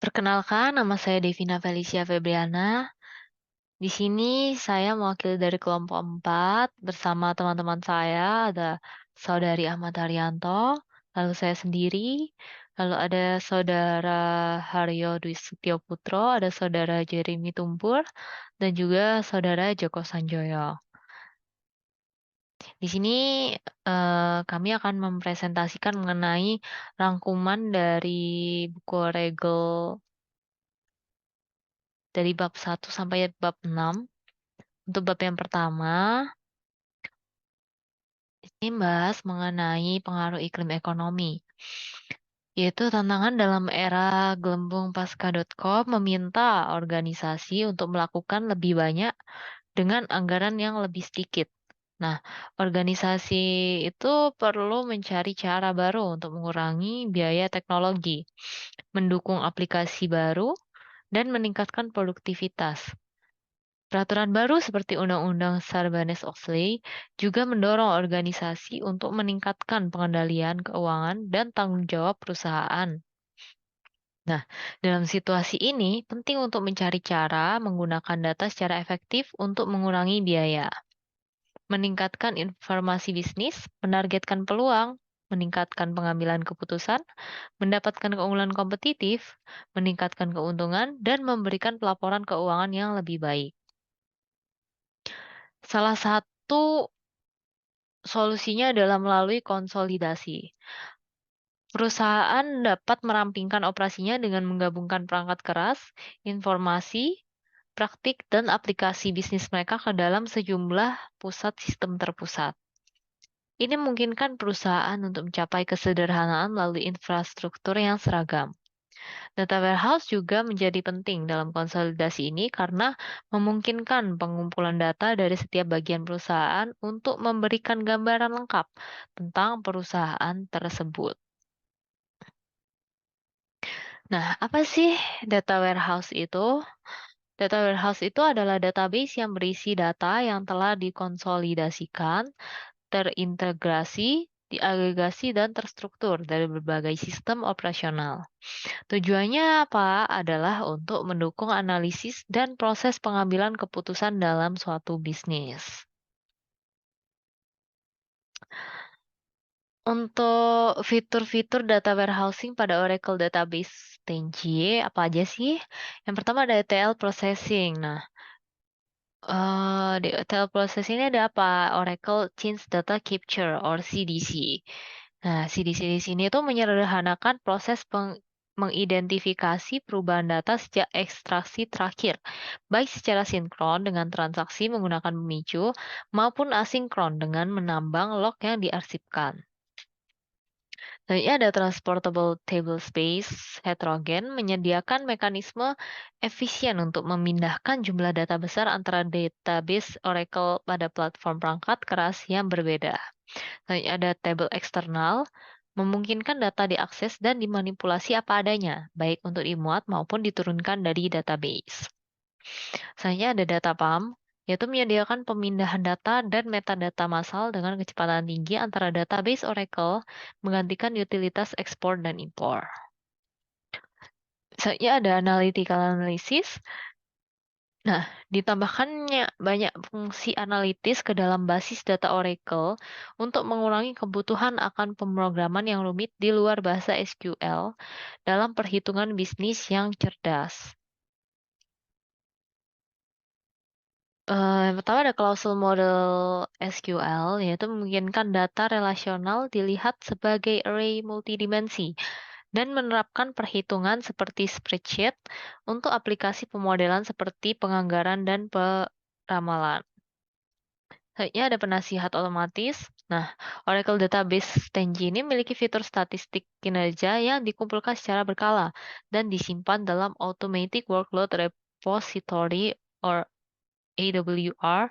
Perkenalkan, nama saya Devina Felicia Febriana. Di sini saya mewakili dari kelompok 4 bersama teman-teman saya, ada Saudari Ahmad Haryanto, lalu saya sendiri, lalu ada Saudara Haryo Dwi Setio Putro, ada Saudara Jeremy Tumpur, dan juga Saudara Joko Sanjoyo. Di sini kami akan mempresentasikan mengenai rangkuman dari buku Regel dari bab 1 sampai bab 6. Untuk bab yang pertama, ini membahas mengenai pengaruh iklim ekonomi, yaitu tantangan dalam era gelembung pasca.com meminta organisasi untuk melakukan lebih banyak dengan anggaran yang lebih sedikit. Nah, organisasi itu perlu mencari cara baru untuk mengurangi biaya teknologi, mendukung aplikasi baru, dan meningkatkan produktivitas. Peraturan baru seperti Undang-Undang Sarbanes-Oxley juga mendorong organisasi untuk meningkatkan pengendalian keuangan dan tanggung jawab perusahaan. Nah, dalam situasi ini penting untuk mencari cara menggunakan data secara efektif untuk mengurangi biaya, meningkatkan informasi bisnis, menargetkan peluang, meningkatkan pengambilan keputusan, mendapatkan keunggulan kompetitif, meningkatkan keuntungan, dan memberikan pelaporan keuangan yang lebih baik. Salah satu solusinya adalah melalui konsolidasi. Perusahaan dapat merampingkan operasinya dengan menggabungkan perangkat keras, informasi, praktik, dan aplikasi bisnis mereka ke dalam sejumlah pusat sistem terpusat. Ini memungkinkan perusahaan untuk mencapai kesederhanaan melalui infrastruktur yang seragam. Data warehouse juga menjadi penting dalam konsolidasi ini karena memungkinkan pengumpulan data dari setiap bagian perusahaan untuk memberikan gambaran lengkap tentang perusahaan tersebut. Nah, apa sih data warehouse itu? Data warehouse itu adalah database yang berisi data yang telah dikonsolidasikan, terintegrasi, diagregasi, dan terstruktur dari berbagai sistem operasional. Tujuannya apa? Adalah untuk mendukung analisis dan proses pengambilan keputusan dalam suatu bisnis. Untuk fitur-fitur data warehousing pada Oracle Database 10G, apa aja sih? Yang pertama ada ETL processing. Nah, di ETL processing ini ada apa? Oracle Change Data Capture or CDC. Nah, CDC di sini tuh menyederhanakan proses mengidentifikasi perubahan data sejak ekstraksi terakhir, baik secara sinkron dengan transaksi menggunakan pemicu maupun asinkron dengan menambang log yang diarsipkan. Selanjutnya ada transportable tablespace heterogen menyediakan mekanisme efisien untuk memindahkan jumlah data besar antara database Oracle pada platform perangkat keras yang berbeda. Selanjutnya ada table eksternal memungkinkan data diakses dan dimanipulasi apa adanya, baik untuk dimuat maupun diturunkan dari database. Selanjutnya ada data pump, yaitu menyediakan pemindahan data dan metadata massal dengan kecepatan tinggi antara database Oracle menggantikan utilitas ekspor dan impor. Selanjutnya ada analytical analysis. Nah, ditambahkannya banyak fungsi analitis ke dalam basis data Oracle untuk mengurangi kebutuhan akan pemrograman yang rumit di luar bahasa SQL dalam perhitungan bisnis yang cerdas. Yang pertama ada clausal model SQL, yaitu memungkinkan data relasional dilihat sebagai array multidimensi dan menerapkan perhitungan seperti spreadsheet untuk aplikasi pemodelan seperti penganggaran dan peramalan. Selanjutnya ada penasihat otomatis. Nah, Oracle Database 10G ini memiliki fitur statistik kinerja yang dikumpulkan secara berkala dan disimpan dalam Automatic Workload Repository or AWR.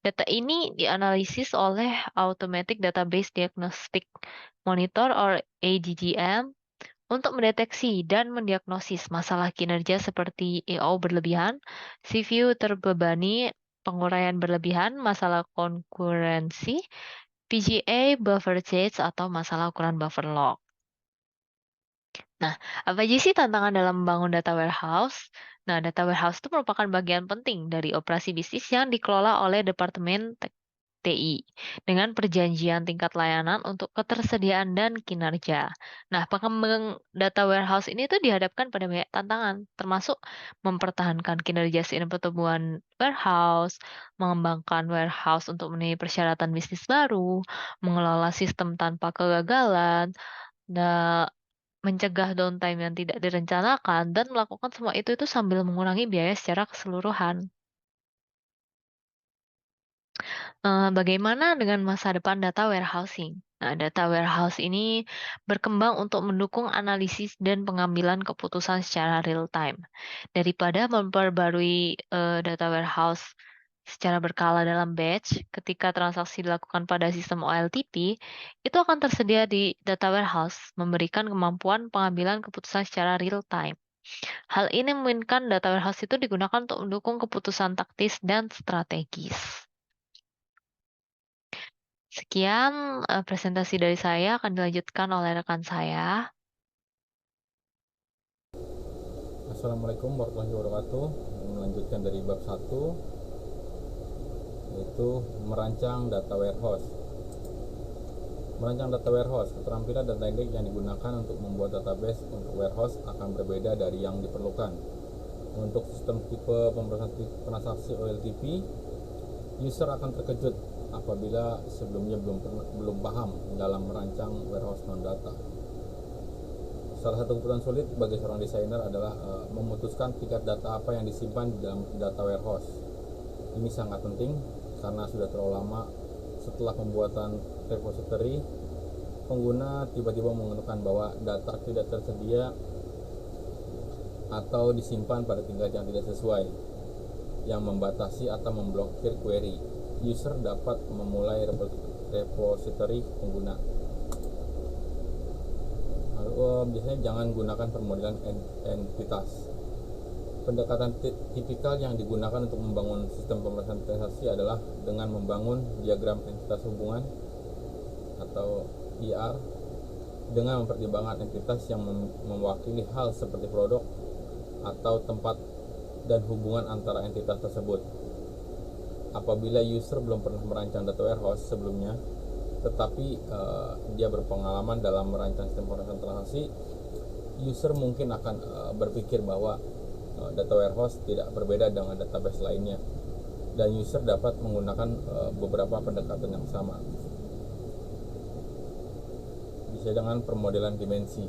Data ini dianalisis oleh Automatic Database Diagnostic Monitor or ADDM untuk mendeteksi dan mendiagnosis masalah kinerja seperti EO berlebihan, CPU terbebani, penguraian berlebihan, masalah konkurensi, PGA, buffer stage, atau masalah ukuran buffer log. Nah, apa aja sih tantangan dalam membangun data warehouse? Nah, data warehouse itu merupakan bagian penting dari operasi bisnis yang dikelola oleh Departemen TI dengan perjanjian tingkat layanan untuk ketersediaan dan kinerja. Nah, pengembangan data warehouse ini tuh dihadapkan pada banyak tantangan, termasuk mempertahankan kinerja seiring pertumbuhan warehouse, mengembangkan warehouse untuk memenuhi persyaratan bisnis baru, mengelola sistem tanpa kegagalan, dan mencegah downtime yang tidak direncanakan, dan melakukan semua itu sambil mengurangi biaya secara keseluruhan. Bagaimana dengan masa depan data warehousing? Nah, data warehouse ini berkembang untuk mendukung analisis dan pengambilan keputusan secara real time. Daripada memperbarui data warehouse secara berkala dalam batch, ketika transaksi dilakukan pada sistem OLTP, itu akan tersedia di data warehouse, memberikan kemampuan pengambilan keputusan secara real time. Hal ini memungkinkan data warehouse itu digunakan untuk mendukung keputusan taktis dan strategis. Sekian, presentasi dari saya akan dilanjutkan oleh rekan saya. Assalamualaikum warahmatullahi wabarakatuh. Melanjutkan dari bab 1, yaitu merancang data warehouse. Merancang data warehouse, keterampilan dan teknik yang digunakan untuk membuat database untuk warehouse akan berbeda dari yang diperlukan. Untuk sistem tipe pemrosesan transaksi OLTP, user akan terkejut apabila sebelumnya belum paham dalam merancang warehouse non-data. Salah satu keputusan sulit bagi seorang desainer adalah memutuskan tingkat data apa yang disimpan di dalam data warehouse. Ini sangat penting karena sudah terlalu lama setelah pembuatan repository, pengguna tiba-tiba mengeluhkan bahwa data tidak tersedia atau disimpan pada tingkat yang tidak sesuai, yang membatasi atau memblokir query. User dapat memulai repository pengguna. Biasanya jangan gunakan permodelan entitas. Pendekatan tipikal yang digunakan untuk membangun sistem pemrosesan transaksi adalah dengan membangun diagram entitas hubungan atau IR dengan mempertimbangkan entitas yang mewakili hal seperti produk atau tempat dan hubungan antara entitas tersebut. Apabila user belum pernah merancang data warehouse sebelumnya, tetapi dia berpengalaman dalam merancang sistem pemrosesan transaksi, user mungkin akan berpikir bahwa data warehouse tidak berbeda dengan database lainnya, dan user dapat menggunakan beberapa pendekatan yang sama. Bisa dengan permodelan dimensi.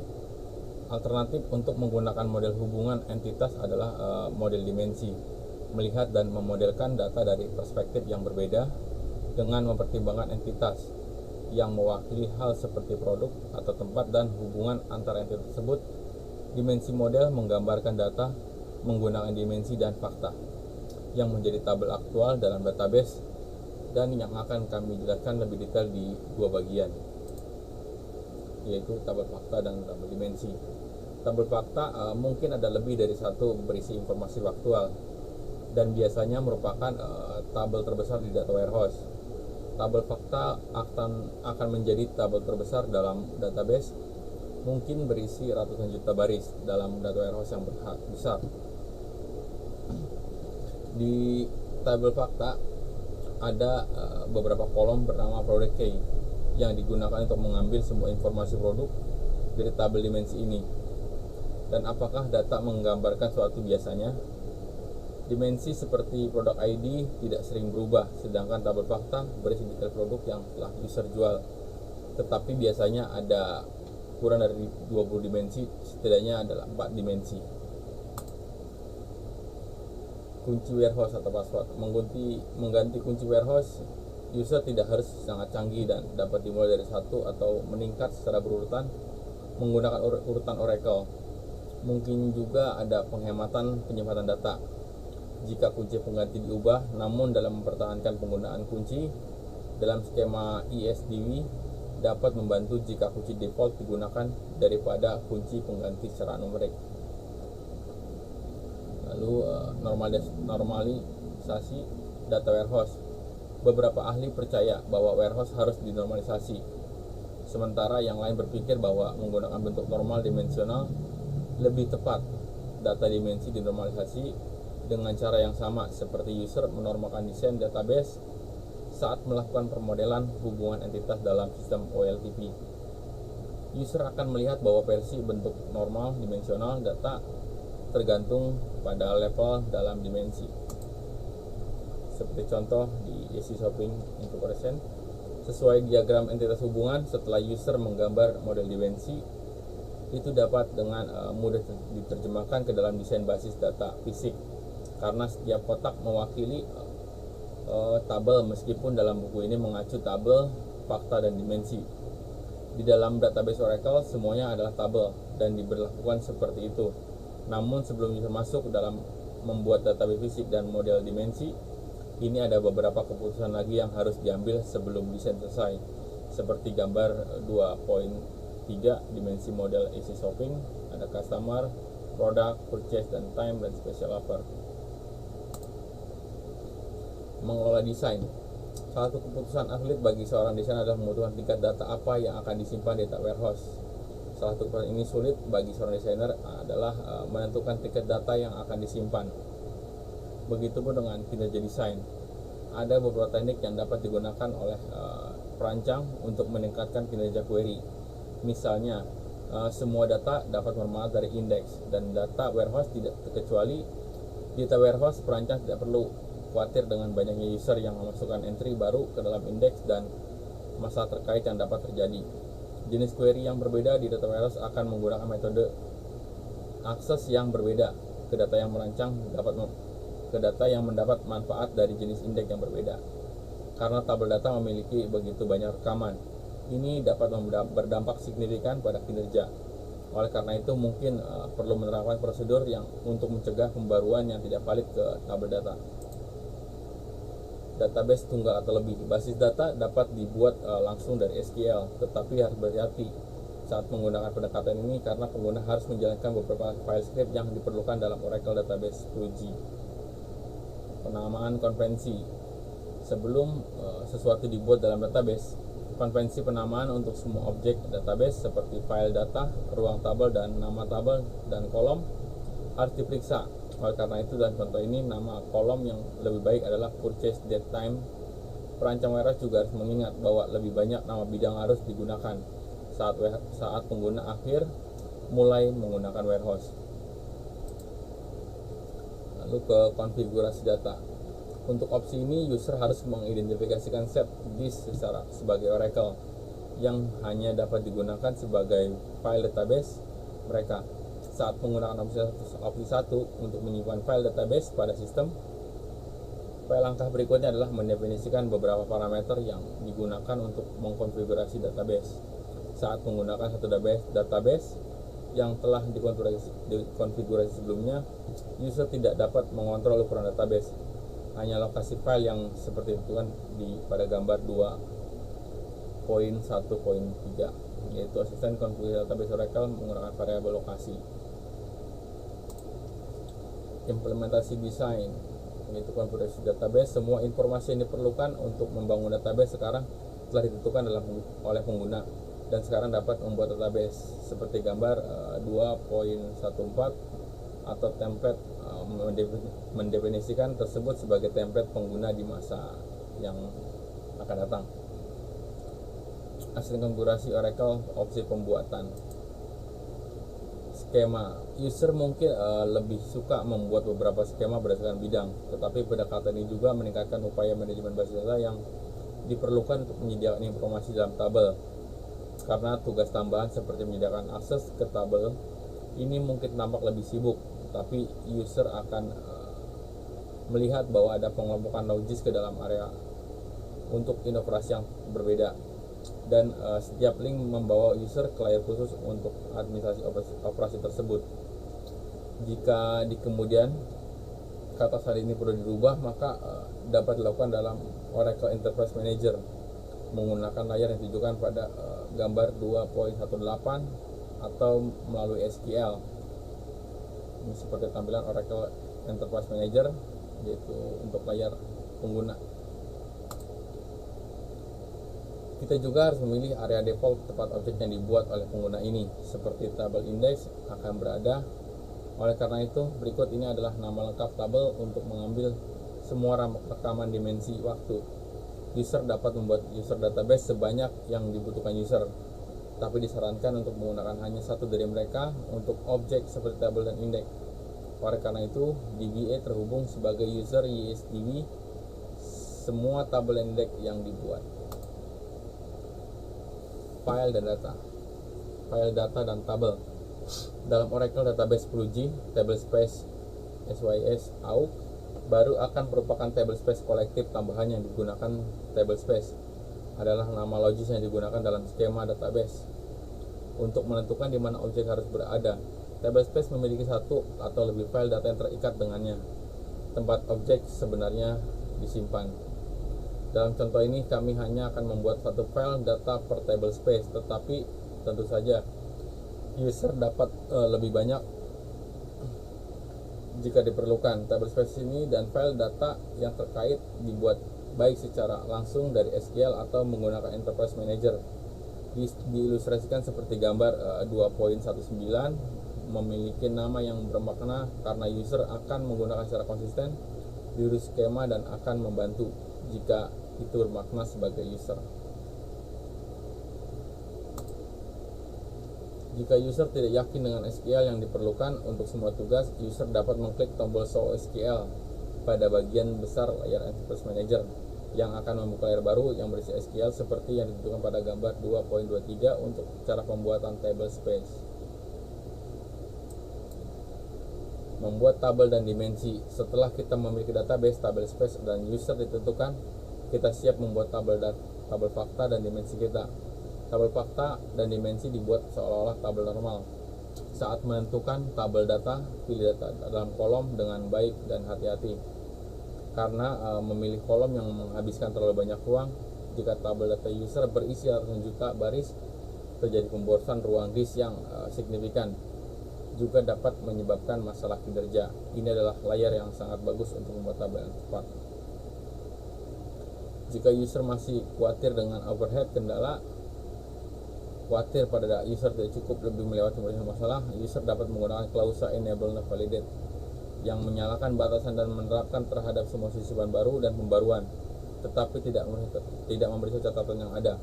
Alternatif untuk menggunakan model hubungan entitas adalah model dimensi, melihat dan memodelkan data dari perspektif yang berbeda dengan mempertimbangkan entitas yang mewakili hal seperti produk atau tempat dan hubungan antara entitas tersebut. Dimensi model menggambarkan data menggunakan dimensi dan fakta yang menjadi tabel aktual dalam database, dan yang akan kami jelaskan lebih detail di dua bagian, yaitu tabel fakta dan tabel dimensi. Tabel fakta mungkin ada lebih dari satu berisi informasi faktual dan biasanya merupakan tabel terbesar di data warehouse. Tabel fakta akan menjadi tabel terbesar dalam database, mungkin berisi ratusan juta baris dalam data warehouse yang besar. Di tabel fakta ada beberapa kolom bernama product key yang digunakan untuk mengambil semua informasi produk dari tabel dimensi ini. Dan apakah data menggambarkan suatu? Biasanya dimensi seperti produk ID tidak sering berubah, sedangkan tabel fakta berisi detail produk yang telah user jual. Tetapi biasanya ada kurang dari 20 dimensi, setidaknya adalah 4 dimensi. Kunci warehouse atau password. Mengganti kunci warehouse, user tidak harus sangat canggih dan dapat dimulai dari satu atau meningkat secara berurutan menggunakan urutan Oracle. Mungkin juga ada penghematan penyimpanan data jika kunci pengganti diubah, namun dalam mempertahankan penggunaan kunci dalam skema ESDW dapat membantu jika kunci default digunakan daripada kunci pengganti secara numerik. Lalu normalisasi data warehouse. Beberapa ahli percaya bahwa warehouse harus dinormalisasi. Sementara yang lain berpikir bahwa menggunakan bentuk normal dimensional lebih tepat. Data dimensi dinormalisasi dengan cara yang sama seperti user menormalkan desain database saat melakukan permodelan hubungan entitas dalam sistem OLTP. User akan melihat bahwa versi bentuk normal dimensional data tergantung pada level dalam dimensi. Seperti contoh di Easy Shopping Incorporation, sesuai diagram entitas hubungan setelah user menggambar model dimensi, itu dapat dengan mudah diterjemahkan ke dalam desain basis data fisik karena setiap kotak mewakili tabel, meskipun dalam buku ini mengacu tabel, fakta, dan dimensi. Di dalam database Oracle semuanya adalah tabel dan diberlakukan seperti itu. Namun sebelum user masuk dalam membuat database fisik dan model dimensi, ini ada beberapa keputusan lagi yang harus diambil sebelum desain selesai, seperti gambar 2.3 dimensi model Easy Shopping, ada customer, product, purchase, dan time, dan special offer. Mengelola desain. Salah satu keputusan atlet bagi seorang desainer adalah membutuhkan tingkat data apa yang akan disimpan di data warehouse. Salah satu keputusan ini sulit bagi seorang desainer adalah menentukan tingkat data yang akan disimpan. Begitupun dengan kinerja desain. Ada beberapa teknik yang dapat digunakan oleh perancang untuk meningkatkan kinerja query. Misalnya, semua data dapat bermanfaat dari indeks dan data warehouse tidak terkecuali. Di data warehouse, perancang tidak perlu khawatir dengan banyaknya user yang memasukkan entry baru ke dalam indeks dan masalah terkait yang dapat terjadi. Jenis query yang berbeda di data warehouse akan menggunakan metode akses yang berbeda ke data yang mendapat manfaat dari jenis indeks yang berbeda. Karena tabel data memiliki begitu banyak rekaman, ini dapat berdampak signifikan pada kinerja. Oleh karena itu mungkin perlu menerapkan prosedur yang untuk mencegah pembaruan yang tidak valid ke tabel data. Database tunggal atau lebih. Basis data dapat dibuat langsung dari SQL, tetapi harus berhati-hati saat menggunakan pendekatan ini karena pengguna harus menjalankan beberapa file script yang diperlukan dalam Oracle Database 10G. Penamaan konvensi. Sebelum sesuatu dibuat dalam database, konvensi penamaan untuk semua objek database seperti file data, ruang tabel, dan nama tabel dan kolom harus diperiksa. Oleh karena itu, dalam contoh ini nama kolom yang lebih baik adalah purchase date time. Perancang warehouse juga harus mengingat bahwa lebih banyak nama bidang harus digunakan saat pengguna akhir mulai menggunakan warehouse. Lalu ke konfigurasi data. Untuk opsi ini, user harus mengidentifikasikan set disk sebagai Oracle yang hanya dapat digunakan sebagai file database mereka. Saat menggunakan opsi 1 untuk menyimpan file database pada sistem, langkah berikutnya adalah mendefinisikan beberapa parameter yang digunakan untuk mengkonfigurasi database. Saat menggunakan satu database yang telah dikonfigurasi sebelumnya, user tidak dapat mengontrol ukuran database, hanya lokasi file yang seperti itu kan pada gambar 2.1.3, yaitu asisten konfigurasi database Oracle menggunakan variabel lokasi. Implementasi desain, yaitu konfigurasi database. Semua informasi yang diperlukan untuk membangun database sekarang telah ditentukan oleh pengguna dan sekarang dapat membuat database seperti gambar 2.14 atau template mendefinisikan tersebut sebagai template pengguna di masa yang akan datang. Asisten konfigurasi Oracle, opsi pembuatan skema. User mungkin lebih suka membuat beberapa skema berdasarkan bidang, tetapi pendekatan ini juga meningkatkan upaya manajemen basis data yang diperlukan untuk menyediakan informasi dalam tabel. Karena tugas tambahan seperti menyediakan akses ke tabel ini mungkin tampak lebih sibuk, tapi user akan melihat bahwa ada pengelompokan logis ke dalam area untuk inovasi yang berbeda. Dan setiap link membawa user ke layar khusus untuk administrasi operasi tersebut. Jika di kemudian kata saat ini perlu dirubah, maka dapat dilakukan dalam Oracle Enterprise Manager menggunakan layar yang ditujukan pada gambar 2.18 atau melalui SQL. Ini seperti tampilan Oracle Enterprise Manager, yaitu untuk layar pengguna. Kita juga harus memilih area default tempat objek yang dibuat oleh pengguna ini, seperti tabel index akan berada. Oleh karena itu, berikut ini adalah nama lengkap tabel untuk mengambil semua rekaman dimensi waktu. User dapat membuat user database sebanyak yang dibutuhkan user, tapi disarankan untuk menggunakan hanya satu dari mereka untuk objek seperti tabel dan index. Oleh karena itu, DBA terhubung sebagai user YSDB semua tabel dan index yang dibuat. File dan data. File data dan tabel. Dalam Oracle Database 10G, tablespace SYS AUK baru akan merupakan tablespace kolektif tambahan yang digunakan. Tablespace adalah nama logis yang digunakan dalam skema database untuk menentukan di mana objek harus berada. Tablespace memiliki satu atau lebih file data yang terikat dengannya, tempat objek sebenarnya disimpan. Dalam contoh ini kami hanya akan membuat satu file data per tablespace, tetapi tentu saja user dapat lebih banyak jika diperlukan. Tablespace ini dan file data yang terkait dibuat baik secara langsung dari SQL atau menggunakan Enterprise Manager. Diilustrasikan seperti gambar 2.19, memiliki nama yang bermakna karena user akan menggunakan secara konsisten diurus skema dan akan membantu jika itu bermakna sebagai user. Jika user tidak yakin dengan SQL yang diperlukan untuk semua tugas, user dapat mengklik tombol Show SQL pada bagian besar layar Enterprise Manager yang akan membuka layar baru yang berisi SQL seperti yang ditunjukkan pada gambar 2.23 untuk cara pembuatan tablespace. Membuat tabel dan dimensi. Setelah kita memiliki database, tablespace, dan user ditentukan, kita siap membuat tabel fakta dan dimensi kita. Tabel fakta dan dimensi dibuat seolah-olah tabel normal. Saat menentukan tabel data, pilih data dalam kolom dengan baik dan hati-hati, karena memilih kolom yang menghabiskan terlalu banyak ruang. Jika tabel data user berisi ratusan juta baris, terjadi pemborosan ruang disk yang signifikan, juga dapat menyebabkan masalah kinerja. Ini adalah layar yang sangat bagus untuk membuat tabel yang cepat. Jika user masih khawatir dengan overhead kendala, khawatir pada user tidak cukup lebih melewati masalah, user dapat menggunakan klausa enable not validate yang menyalakan batasan dan menerapkan terhadap semua sisipan baru dan pembaruan, tetapi tidak memeriksa catatan yang ada.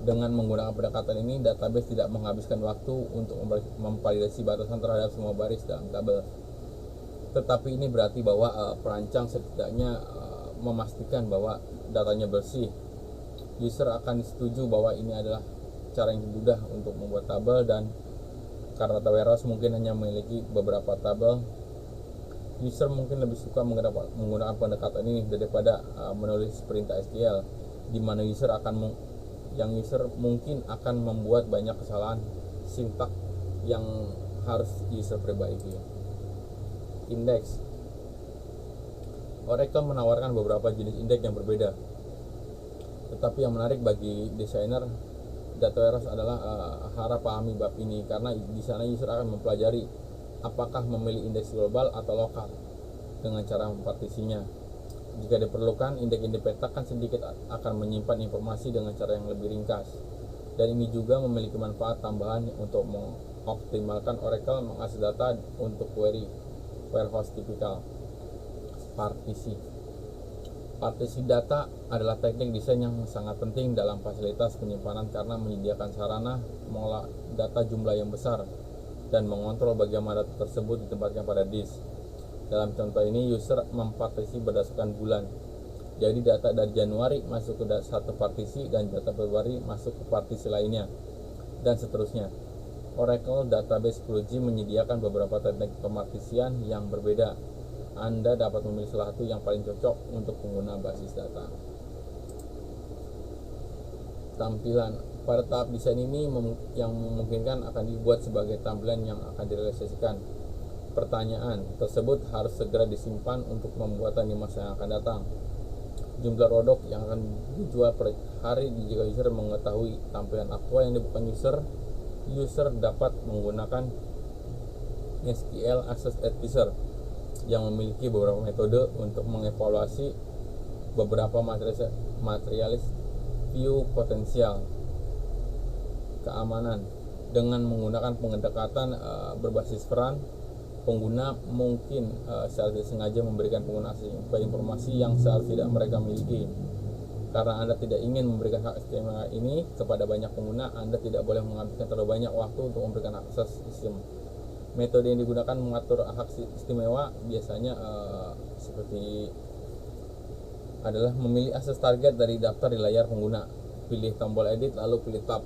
Dengan menggunakan pendekatan ini, database tidak menghabiskan waktu untuk memvalidasi batasan terhadap semua baris dalam tabel. Tetapi ini berarti bahwa perancang setidaknya memastikan bahwa datanya bersih. User akan setuju bahwa ini adalah cara yang mudah untuk membuat tabel, dan karena data warehouse mungkin hanya memiliki beberapa tabel, user mungkin lebih suka menggunakan pendekatan ini daripada menulis perintah SQL di mana user mungkin akan membuat banyak kesalahan sintak yang harus user perbaiki. Indeks. Oracle menawarkan beberapa jenis indeks yang berbeda, tetapi yang menarik bagi desainer data warehouse adalah harap pahami bab ini, karena di sana user akan mempelajari apakah memilih indeks global atau lokal dengan cara mempartisinya. Jika diperlukan, indeks yang dipetakan sedikit akan menyimpan informasi dengan cara yang lebih ringkas, dan ini juga memiliki manfaat tambahan untuk mengoptimalkan Oracle mengakses data untuk query warehouse tipikal. Partisi data adalah teknik desain yang sangat penting dalam fasilitas penyimpanan karena menyediakan sarana mengolah data jumlah yang besar dan mengontrol bagaimana data tersebut ditempatkan pada disk. Dalam contoh ini, user mempartisi berdasarkan bulan. Jadi data dari Januari masuk ke satu partisi dan data Februari masuk ke partisi lainnya, dan seterusnya. Oracle Database 10G menyediakan beberapa teknik pemartisian yang berbeda. Anda dapat memilih salah satu yang paling cocok untuk pengguna basis data. Tampilan. Pada tahap desain ini yang memungkinkan akan dibuat sebagai tampilan yang akan direalisasikan. Pertanyaan tersebut harus segera disimpan untuk pembuatan di masa yang akan datang. Jumlah produk yang akan dijual per hari. Jika user mengetahui tampilan aktual yang dibutuhkan user dapat menggunakan SQL Access Advisor yang memiliki beberapa metode untuk mengevaluasi beberapa materialis mereview potensial keamanan. Dengan menggunakan pendekatan berbasis peran, pengguna mungkin secara tidak sengaja memberikan pengguna informasi yang seharusnya tidak mereka miliki. Karena Anda tidak ingin memberikan hak istimewa ini kepada banyak pengguna, Anda tidak boleh menghabiskan terlalu banyak waktu untuk memberikan akses sistem. Metode yang digunakan mengatur hak istimewa biasanya seperti adalah memilih akses target dari daftar di layar pengguna. Pilih tombol edit lalu pilih tab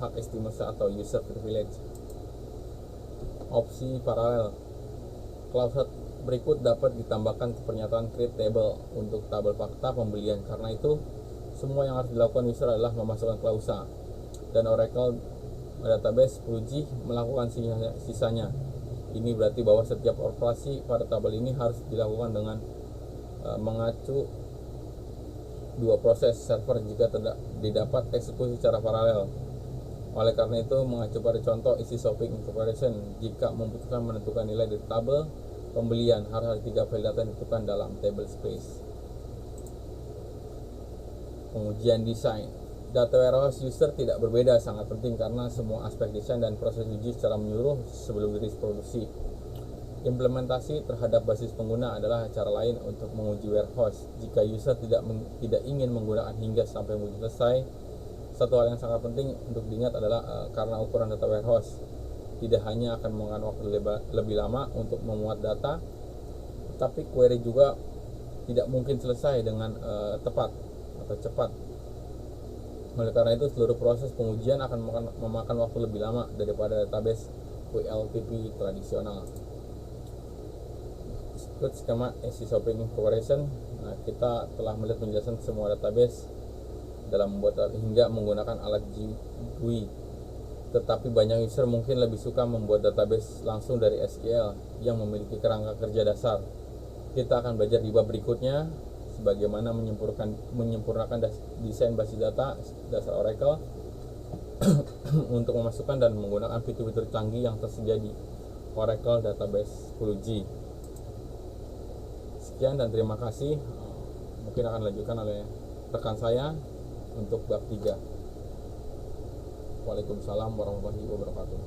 hak istimewa atau user privilege. Opsi paralel. Klausa berikut dapat ditambahkan ke pernyataan create table untuk tabel fakta pembelian. Karena itu, semua yang harus dilakukan user adalah memasukkan klausa, dan Oracle Database 10G melakukan sisanya. Ini berarti bahwa setiap operasi pada tabel ini harus dilakukan dengan mengacu dua proses server jika tidak didapat eksekusi secara paralel. Oleh karena itu, mengacu pada contoh isi shopping comparison, jika membutuhkan menentukan nilai di tabel pembelian, harus ada 3 file data yang ditentukan dalam table space. Pengujian desain. Data warehouse user tidak berbeda, sangat penting karena semua aspek desain dan proses uji secara menyeluruh sebelum dirilis produksi. Implementasi terhadap basis pengguna adalah cara lain untuk menguji warehouse. Jika user tidak ingin menggunakan hingga sampai uji selesai, satu hal yang sangat penting untuk diingat adalah karena ukuran data warehouse tidak hanya akan memakan waktu lebih lama untuk memuat data, tetapi query juga tidak mungkin selesai dengan tepat atau cepat. Oleh karena itu, seluruh proses pengujian akan memakan waktu lebih lama daripada database WLTP tradisional. Ikut skema AC Shopping Corporation. Nah, kita telah melihat penjelasan semua database dalam membuat hingga menggunakan alat GUI. Tetapi banyak user mungkin lebih suka membuat database langsung dari SQL yang memiliki kerangka kerja dasar. Kita akan belajar di bab berikutnya sebagaimana menyempurnakan desain basis data dasar Oracle untuk memasukkan dan menggunakan fitur-fitur canggih yang tersedia di Oracle Database 10G. Sekian dan terima kasih. Mungkin akan dilanjutkan oleh rekan saya untuk bab 3. Waalaikumsalam warahmatullahi wabarakatuh.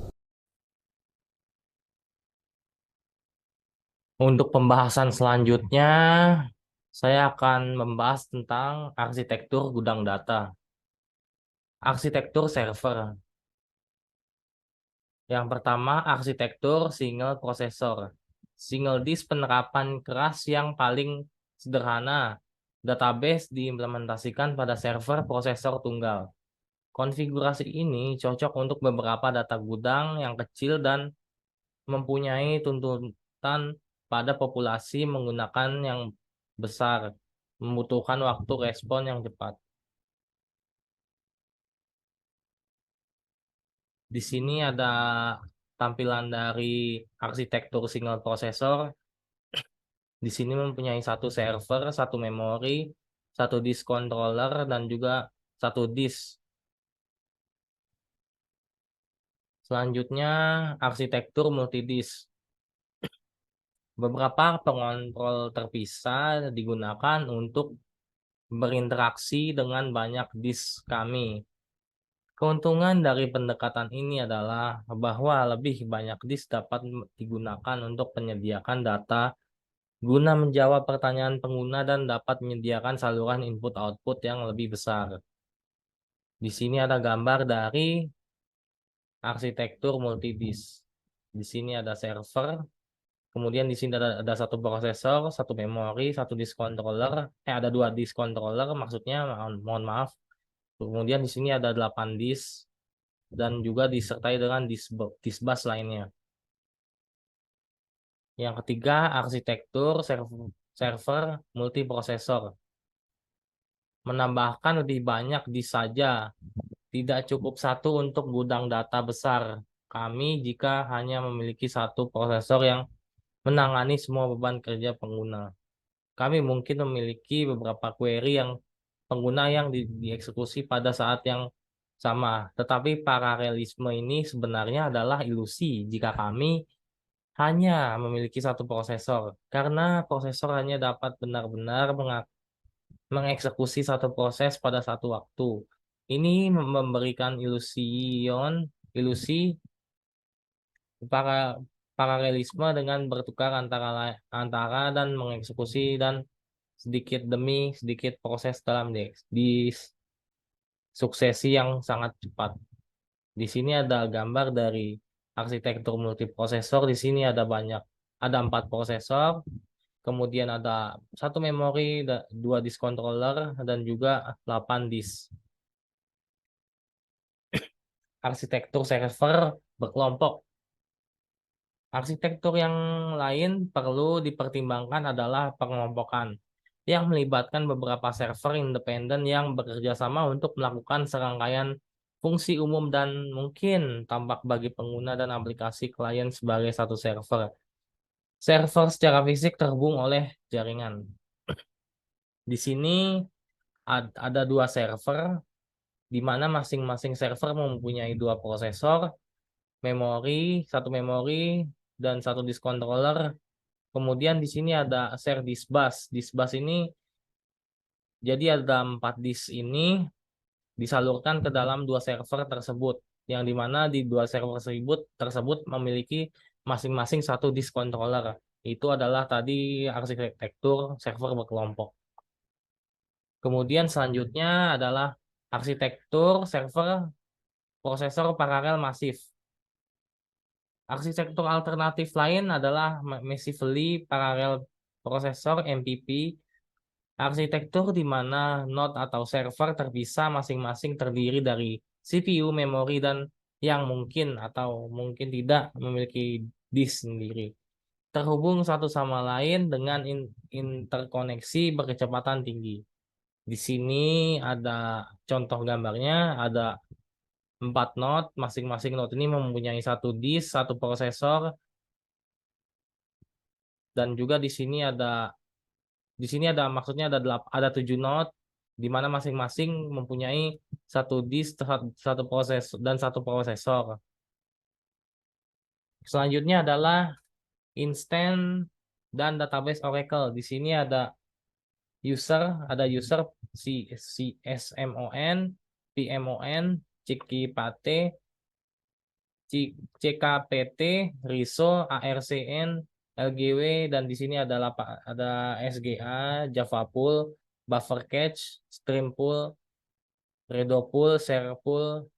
Untuk pembahasan selanjutnya, saya akan membahas tentang arsitektur gudang data. Arsitektur server. Yang pertama, arsitektur single processor. Single disk penerapan keras yang paling sederhana. Database diimplementasikan pada server prosesor tunggal. Konfigurasi ini cocok untuk beberapa data gudang yang kecil dan mempunyai tuntutan pada populasi menggunakan yang besar, membutuhkan waktu respon yang cepat. Di sini ada tampilan dari arsitektur single processor. Di sini mempunyai satu server, satu memori, satu disk controller, dan juga satu disk. Selanjutnya, arsitektur multidisk. Beberapa pengontrol terpisah digunakan untuk berinteraksi dengan banyak disk kami. Keuntungan dari pendekatan ini adalah bahwa lebih banyak disk dapat digunakan untuk menyediakan data guna menjawab pertanyaan pengguna dan dapat menyediakan saluran input-output yang lebih besar. Di sini ada gambar dari arsitektur multidisk. Di sini ada server, kemudian di sini ada satu prosesor, satu memori, satu disk controller. Ada 2 disk controller, maksudnya mohon maaf. Kemudian di sini ada 8 disk dan juga disertai dengan disk bus lainnya. Yang ketiga, arsitektur server multiprosesor. Menambahkan lebih banyak disk saja. Tidak cukup satu untuk gudang data besar kami jika hanya memiliki satu prosesor yang menangani semua beban kerja pengguna. Kami mungkin memiliki beberapa query yang pengguna yang dieksekusi pada saat yang sama. Tetapi paralelisme ini sebenarnya adalah ilusi jika kami hanya memiliki satu prosesor. Karena prosesor hanya dapat benar-benar mengeksekusi satu proses pada satu waktu. Ini memberikan ilusi para paralelisme dengan bertukar antara dan mengeksekusi dan sedikit demi sedikit proses dalam di suksesi yang sangat cepat. Di sini ada gambar dari arsitektur multiprosesor. Di sini ada 4 prosesor, kemudian ada 1 memori, 2 disk controller, dan juga 8 disk. Arsitektur server berkelompok. Arsitektur yang lain perlu dipertimbangkan adalah pengelompokan yang melibatkan beberapa server independen yang bekerja sama untuk melakukan serangkaian fungsi umum dan mungkin tampak bagi pengguna dan aplikasi klien sebagai satu server. Server secara fisik terhubung oleh jaringan. Di sini ada 2 server, di mana masing-masing server mempunyai 2 prosesor, satu memori, dan 1 disk controller. Kemudian di sini ada share disk bus. Disk bus ini jadi ada 4 disk ini disalurkan ke dalam 2 server tersebut, yang dimana di 2 server tersebut memiliki masing-masing 1 disk controller. Itu adalah tadi arsitektur server berkelompok. Kemudian selanjutnya adalah arsitektur server prosesor paralel masif. Arsitektur alternatif lain adalah Massively Parallel Processor (MPP). Arsitektur di mana node atau server terpisah masing-masing terdiri dari CPU, memori, dan yang mungkin atau mungkin tidak memiliki disk sendiri. Terhubung satu sama lain dengan interkoneksi berkecepatan tinggi. Di sini ada contoh gambarnya, ada 4 node, masing-masing node ini mempunyai 1 disk, 1 prosesor, dan juga di sini ada maksudnya ada 7 node, di mana masing-masing mempunyai 1 disk, 1 proses dan 1 prosesor. Selanjutnya adalah instance dan database Oracle. Di sini ada user CSMON, PMON, CKPT, RISO, ARCN, LGW, dan di sini ada SGA, Java Pool, Buffer Cache, Stream Pool, Redo Pool, Share Pool,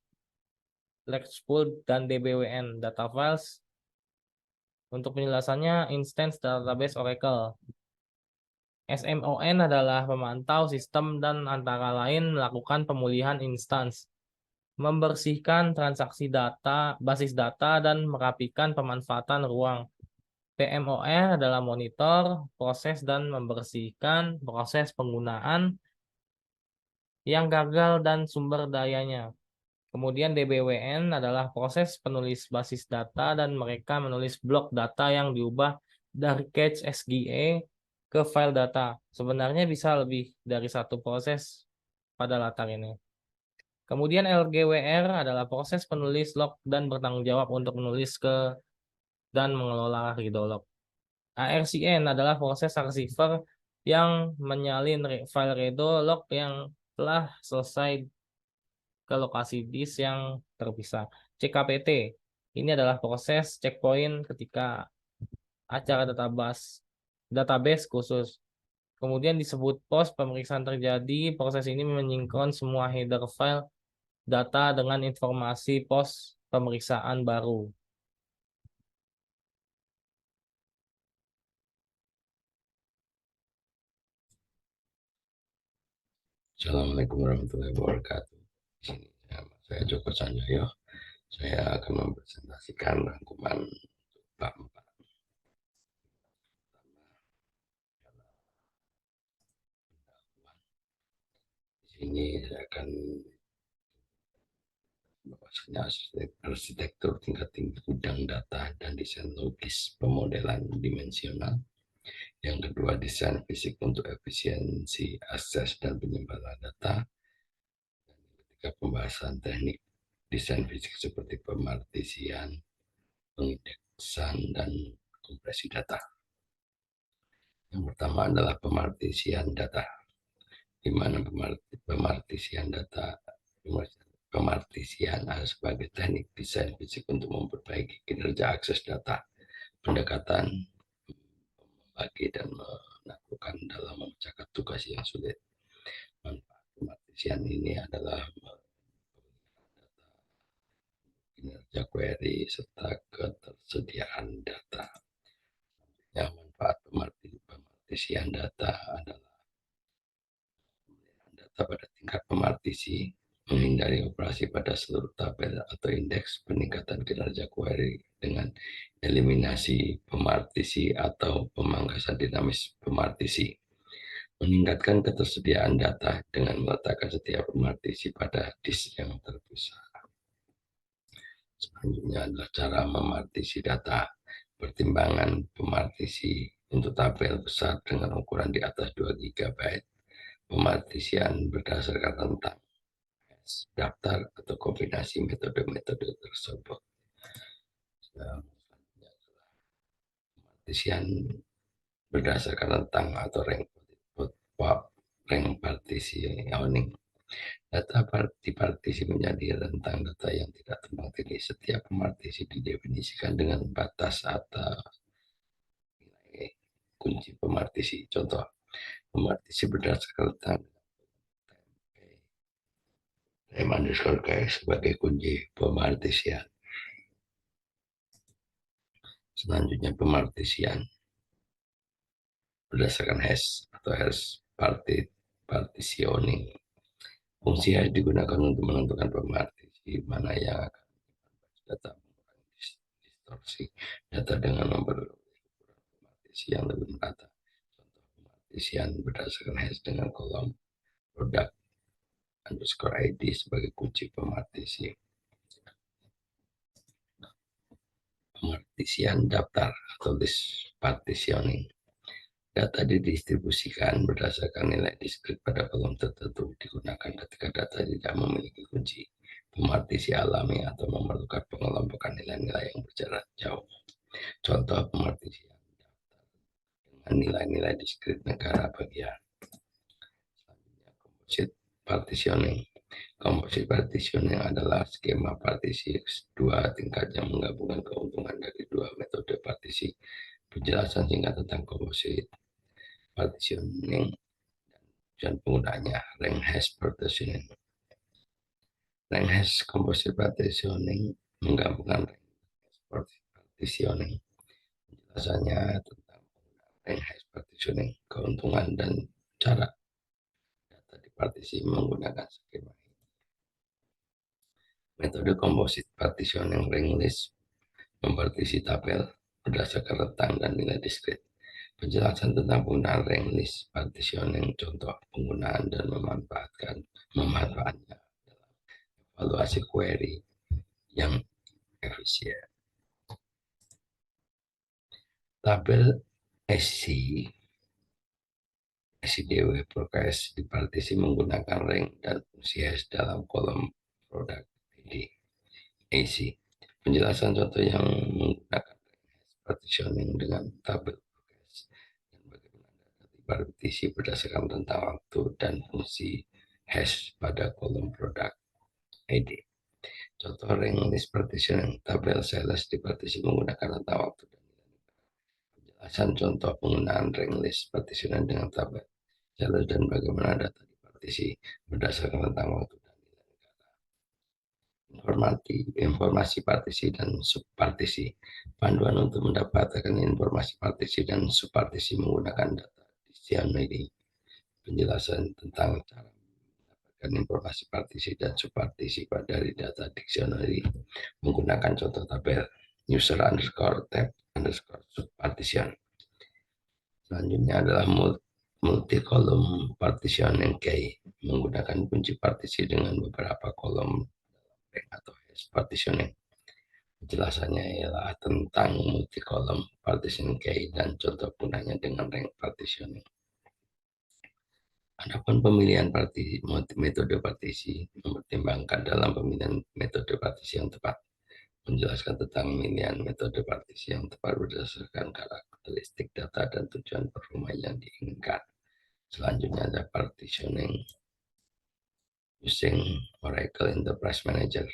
Lex Pool, dan DBWN Data Files. Untuk penjelasannya, Instance Database Oracle. SMON adalah pemantau sistem dan antara lain melakukan pemulihan instance, membersihkan transaksi data, basis data, dan merapikan pemanfaatan ruang. PMOR adalah monitor, proses, dan membersihkan proses penggunaan yang gagal dan sumber dayanya. Kemudian DBWN adalah proses penulis basis data dan mereka menulis blok data yang diubah dari cache SGA ke file data. Sebenarnya bisa lebih dari 1 proses pada latar ini. Kemudian LGWR adalah proses penulis log dan bertanggung jawab untuk menulis ke dan mengelola redo log. ARCN adalah proses receiver yang menyalin file redo log yang telah selesai ke lokasi disk yang terpisah. CKPT ini adalah proses checkpoint ketika acara database khusus. Kemudian disebut POS, pemeriksaan terjadi. Proses ini menyinkron semua header file data dengan informasi POS pemeriksaan baru. Assalamualaikum warahmatullahi wabarakatuh. Di sini saya Joko Sanjoyo. Saya akan mempresentasikan rangkuman bab 4. Di sini saya akan bahwasanya arsitektur tingkat tinggi gudang data dan desain logis pemodelan dimensional. Yang kedua, desain fisik untuk efisiensi akses dan penyimpanan data. Dan yang ketiga, pembahasan teknik desain fisik seperti pemartisian, pengindeksan, dan kompresi data. Yang pertama adalah pemartisian data. di mana pemartisian data sebagai teknik desain fisik untuk memperbaiki kinerja akses data, pendekatan membagi dan melakukan dalam memecahkan tugas yang sulit. Manfaat pemartisian ini adalah kinerja query serta ketersediaan data. Yang manfaat pemartisian data adalah data pada tingkat pemartisi, menghindari operasi pada seluruh tabel atau indeks, peningkatan kinerja query dengan eliminasi pemartisi atau pemangkasan dinamis pemartisi, meningkatkan ketersediaan data dengan meletakkan setiap pemartisi pada disk yang terpisah. Selanjutnya adalah cara memartisi data. Pertimbangan pemartisi untuk tabel besar dengan ukuran di atas 2 GB. Pemartisian berdasarkan rentang, daftar, atau kombinasi metode-metode tersebut. Pemartisian berdasarkan rentang atau rank partitioning. Data dipartisi menjadi rentang data yang tidak tumpang tindih. Setiap pemartisi didefinisikan dengan batas atau nilai kunci pemartisi. Contoh, pemartisi berdasarkan rentang T_K sebagai kunci pemartisian. Selanjutnya pemartisian berdasarkan hash atau hash partitioning. Fungsi hash digunakan untuk menentukan pemartisi mana yang akan data, distorsi data dengan nomor pemartisi yang lebih merata. Contoh pemartisian berdasarkan hash dengan kolom product underscore ID sebagai kunci pemartisi. Pemartisian daftar atau list partitioning. Data didistribusikan berdasarkan nilai diskrit pada kolom tertentu, digunakan ketika data tidak memiliki kunci pemartisi alami atau memerlukan pengelompokan nilai-nilai yang berjarak jauh. Contoh pemartisian daftar dengan nilai-nilai diskrit negara bagian. Selanjutnya composite partitioning. Composite partitioning adalah skema partisi dua tingkat yang menggabungkan keuntungan dari dua metode partisi. Penjelasan singkat tentang composite partitioning dan penggunanya. Rank hash partitioning. Rank hash composite partitioning menggabungkan rank hash partitioning. Penjelasannya tentang penggunaan rank hash partitioning, keuntungan dan cara data dipartisi menggunakan skema ini. Metode composite partitioning rank list mempartisi tabel berdasarkan rentang dan nilai diskrit. Penjelasan tentang penggunaan rank list partitioning, contoh penggunaan dan memanfaatkannya dalam evaluasi query yang efisien. Tabel SCDW Forecast dipartisi menggunakan rank dan fungsi hash dalam kolom product ID AC. Penjelasan contoh yang menggunakan rank hash partitioning dengan tabel dipartisi berdasarkan rentang waktu dan fungsi hash pada kolom produk ID. Contoh rank list partitioning, tabel sales dipartisi menggunakan rentang waktu dan nilai. Penjelasan contoh penggunaan rank list partitioning dengan tabel sales dan bagaimana data dipartisi berdasarkan rentang waktu dan nilai negara. Informasi partisi dan subpartisi. Panduan untuk mendapatkan informasi partisi dan subpartisi menggunakan data dictionary. Penjelasan tentang cara mendapatkan informasi partisi dan subpartisi dari data dictionary menggunakan contoh tabel user underscore tab underscore subpartition. Selanjutnya adalah multi column partitioning key menggunakan kunci partisi dengan beberapa kolom rank atau hash partitioning. Penjelasannya ialah tentang multi column partitioning key dan contoh gunanya dengan rank partitioning. Adapun pemilihan metode partisi mempertimbangkan dalam pemilihan metode partisi yang tepat. Menjelaskan tentang pemilihan metode partisi yang tepat berdasarkan karakteristik data dan tujuan performa yang diinginkan. Selanjutnya ada partitioning using Oracle Enterprise Manager.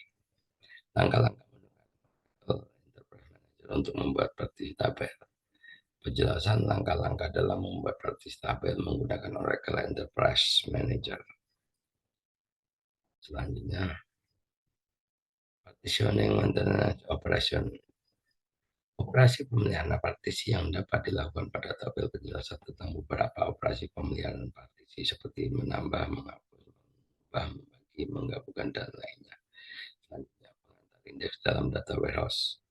Langkah-langkah Oracle Enterprise Manager untuk membuat partisi tabel. Penjelasan langkah-langkah dalam membuat partisi tabel menggunakan Oracle Enterprise Manager. Selanjutnya, partitioning maintenance operation. Operasi pemeliharaan partisi yang dapat dilakukan pada tabel penjelasan tentang beberapa operasi pemeliharaan partisi seperti menambah, menghapus, mengubah, membagi, menggabungkan, dan lainnya. Selanjutnya, pengantar indeks dalam data warehouse.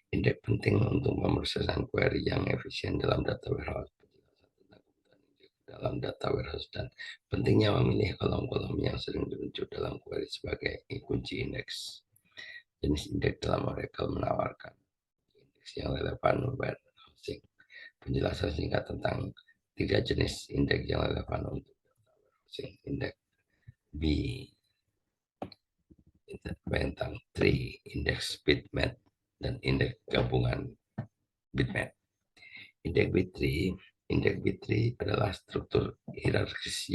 Indeks penting untuk pemrosesan query yang efisien dalam data warehouse. Penjelasan tentang kebutuhan indeks dalam data warehouse dan pentingnya memilih kolom-kolom yang sering dirujuk dalam query sebagai kunci indeks. Jenis indeks dalam Oracle menawarkan indeks yang relevan warehousing. Penjelasan singkat tentang 3 jenis indeks yang relevan untuk data warehousing. Indeks B tentang tree, indeks bitmap, dan indeks gabungan bitmap. Indeks B3 adalah struktur hierarkis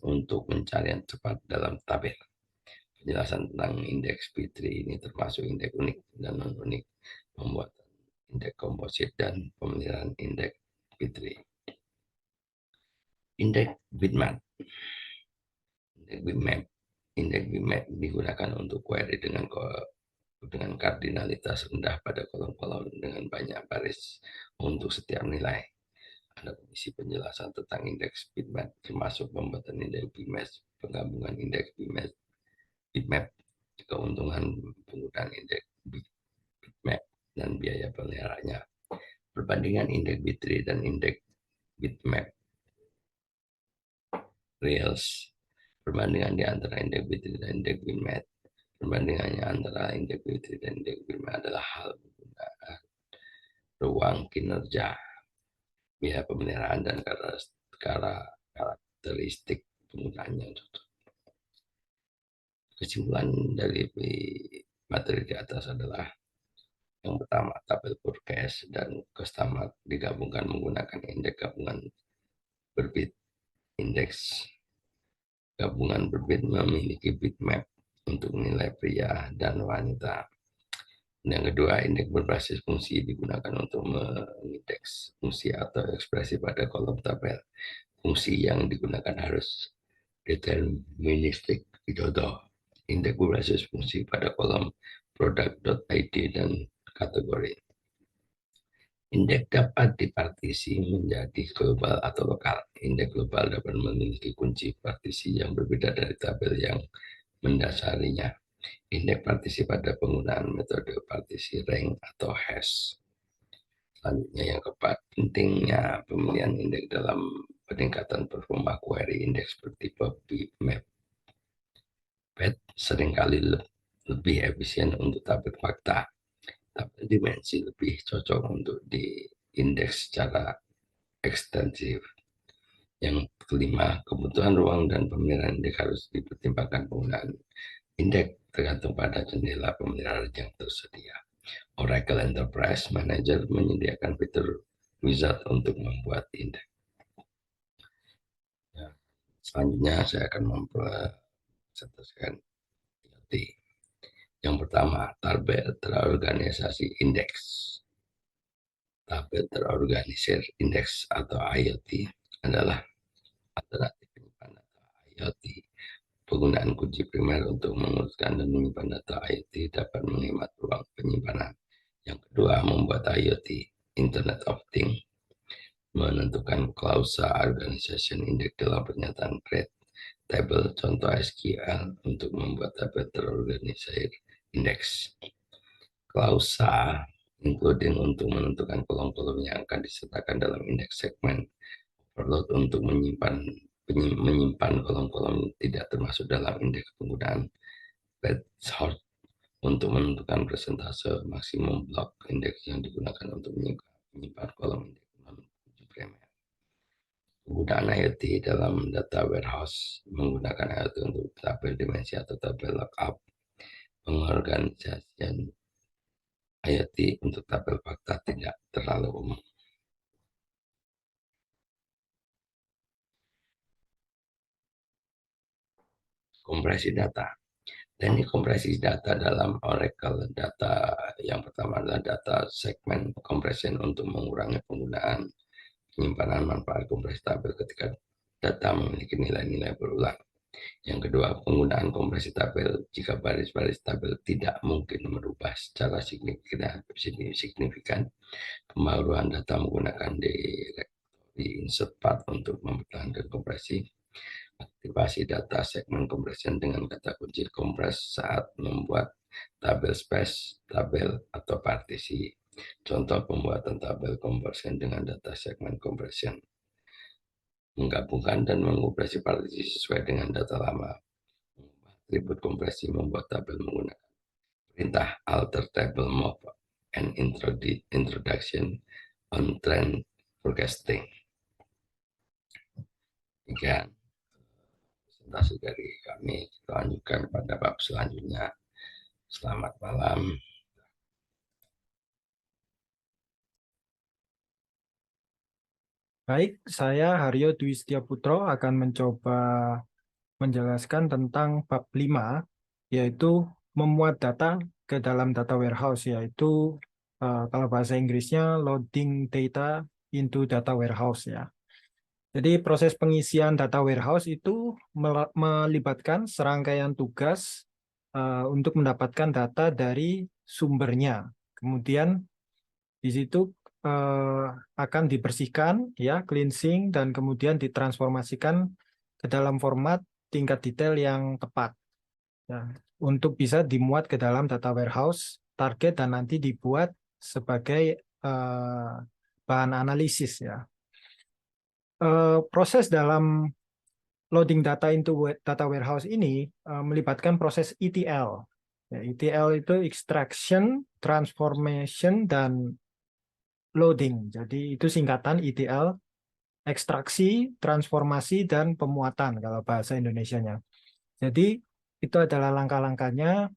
untuk pencarian cepat dalam tabel. Penjelasan tentang indeks B3 ini termasuk indeks unik dan non-unik, pembuatan indeks komposit, dan pemeliharaan indeks B3. Indeks bitmap. Indeks bitmap digunakan untuk query dengan kardinalitas rendah pada kolom-kolom dengan banyak baris untuk setiap nilai. Ada komisi penjelasan tentang indeks bitmap, termasuk pembuatan indeks bitmap, penggabungan indeks bitmap, keuntungan penggunaan indeks bitmap, dan biaya peliharaannya. Perbandingan indeks B3 dan indeks bitmap reals. Perbandingan di antara indeks B3 dan indeks bitmap. Perbandingannya antara indeks B3 dan indeks bitmap adalah hal penggunaan ruang kinerja, biaya pemeliharaan, dan karakteristik penggunaannya. Kesimpulan dari materi di atas adalah yang pertama, tabel forecast dan customer digabungkan menggunakan indeks gabungan berbit. Indeks gabungan berbit memiliki bitmap untuk nilai pria dan wanita. Yang kedua, indeks berbasis fungsi digunakan untuk mengindeks fungsi atau ekspresi pada kolom tabel. Fungsi yang digunakan harus deterministik. Contoh, indeks berbasis fungsi pada kolom product.id dan kategori. Indeks dapat dipartisi menjadi global atau lokal. Indeks global dapat memiliki kunci partisi yang berbeda dari tabel yang mendasarinya. Indeks partisi pada penggunaan metode partisi rank atau hash. Selanjutnya yang keempat, pentingnya pemilihan indeks dalam peningkatan performa query. Indeks bertipe bitmap seringkali lebih efisien untuk tabel fakta. Tabel dimensi lebih cocok untuk diindeks secara ekstensif. Yang kelima, kebutuhan ruang dan pemeliharaan indeks harus dipertimbangkan. Penggunaan indeks tergantung pada jendela pemeliharaan yang tersedia. Oracle Enterprise Manager menyediakan fitur wizard untuk membuat indeks. Ya, selanjutnya saya akan mempresentasikan IoT. Yang pertama, tabel terorganisasi indeks. Tabel terorganisir indeks atau IoT adalah alternatif penyimpanan data IoT. Penggunaan kunci primer untuk menguruskan dan menyimpan data IoT dapat menghemat ruang penyimpanan. Yang kedua, membuat IoT, Internet of Things, menentukan klausa organization index dalam pernyataan create table, contoh SQL, untuk membuat tabel terorganisir indeks. Klausa including untuk menentukan kolom-kolom yang akan disertakan dalam indeks segmen. Overload untuk menyimpan kolom-kolom tidak termasuk dalam indeks penggunaan. Page sort untuk menentukan persentase maksimum blok indeks yang digunakan untuk menyimpan kolom indeks non-kunci primer. Penggunaan IoT dalam data warehouse menggunakan IoT untuk tabel dimensi atau tabel lookup. Pengorganisasian IoT untuk tabel fakta tidak terlalu umum. kompresi data. Teknik kompresi data dalam Oracle data yang pertama adalah data segment compression untuk mengurangi penggunaan penyimpanan manfaat kompresi tabel ketika data memiliki nilai-nilai berulang. Yang kedua, penggunaan kompresi tabel jika baris-baris tabel tidak mungkin merubah secara signifikan. Pembaruan data menggunakan directory insert path untuk mempertahankan kompresi. Aktivasi data segmen compression dengan kata kunci kompres saat membuat tabel space, tabel, atau partisi. Contoh pembuatan tabel compression dengan data segmen compression. Menggabungkan dan mengoperasi partisi sesuai dengan data lama. Atribut kompresi membuat tabel menggunakan perintah alter table move and introduction on trend forecasting. Demikian presentasi dari kami. Kita lanjutkan pada bab selanjutnya. Selamat malam. Baik, saya Haryo Dwi Setiaputro akan mencoba menjelaskan tentang bab 5, yaitu memuat data ke dalam data warehouse, yaitu kalau bahasa Inggrisnya loading data into data warehouse ya. Jadi proses pengisian data warehouse itu melibatkan serangkaian tugas untuk mendapatkan data dari sumbernya. Kemudian di situ akan dibersihkan, ya, cleansing, dan kemudian ditransformasikan ke dalam format tingkat detail yang tepat, ya, untuk bisa dimuat ke dalam data warehouse target dan nanti dibuat sebagai bahan analisis, ya. Proses dalam loading data into data warehouse ini melibatkan proses ETL. Ya, ETL itu extraction, transformation, dan loading. Jadi itu singkatan ETL, ekstraksi, transformasi, dan pemuatan kalau bahasa Indonesianya. Jadi itu adalah langkah-langkahnya.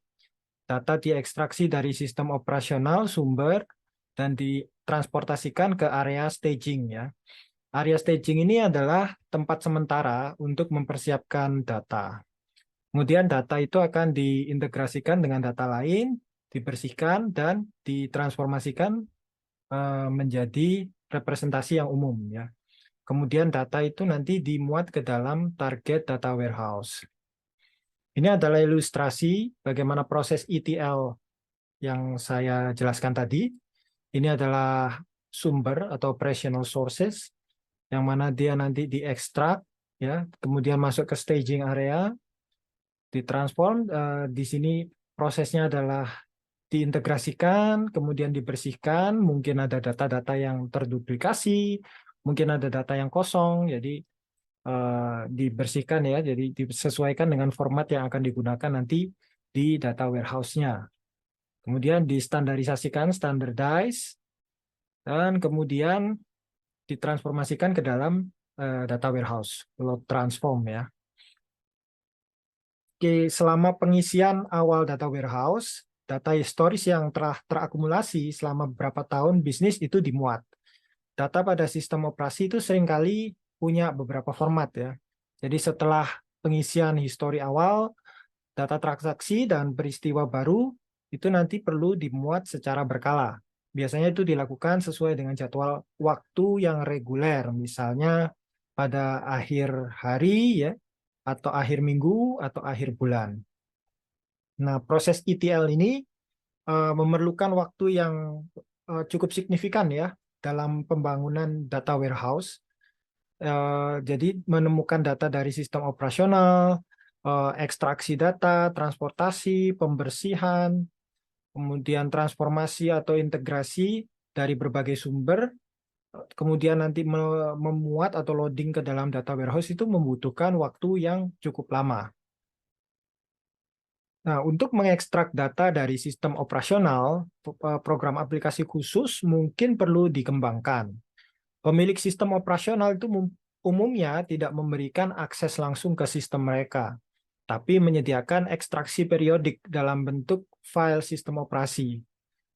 Data diekstraksi dari sistem operasional sumber dan ditransportasikan ke area staging, ya. Area staging ini adalah tempat sementara untuk mempersiapkan data. Kemudian data itu akan diintegrasikan dengan data lain, dibersihkan dan ditransformasikan menjadi representasi yang umum, ya. Kemudian data itu nanti dimuat ke dalam target data warehouse. Ini adalah ilustrasi bagaimana proses ETL yang saya jelaskan tadi. Ini adalah sumber atau operational sources yang mana dia nanti diekstrak, ya, kemudian masuk ke staging area, ditransform. Di sini prosesnya adalah diintegrasikan, kemudian dibersihkan, mungkin ada data-data yang terduplikasi, mungkin ada data yang kosong, jadi dibersihkan, ya, jadi disesuaikan dengan format yang akan digunakan nanti di data warehouse-nya. Kemudian distandarisasikan, standardize, dan kemudian ditransformasikan ke dalam data warehouse, load transform, ya. Oke, selama pengisian awal data warehouse, data historis yang telah terakumulasi selama beberapa tahun bisnis itu dimuat. Data pada sistem operasi itu seringkali punya beberapa format, ya. Jadi setelah pengisian histori awal, data transaksi dan peristiwa baru itu nanti perlu dimuat secara berkala. Biasanya itu dilakukan sesuai dengan jadwal waktu yang reguler, misalnya pada akhir hari, ya, atau akhir minggu atau akhir bulan. Nah, proses ETL ini memerlukan waktu yang cukup signifikan, ya, dalam pembangunan data warehouse. Jadi menemukan data dari sistem operasional, ekstraksi data, transportasi, pembersihan, kemudian transformasi atau integrasi dari berbagai sumber, kemudian nanti memuat atau loading ke dalam data warehouse itu membutuhkan waktu yang cukup lama. Nah, untuk mengekstrak data dari sistem operasional, program aplikasi khusus mungkin perlu dikembangkan. Pemilik sistem operasional itu umumnya tidak memberikan akses langsung ke sistem mereka, tapi menyediakan ekstraksi periodik dalam bentuk file sistem operasi.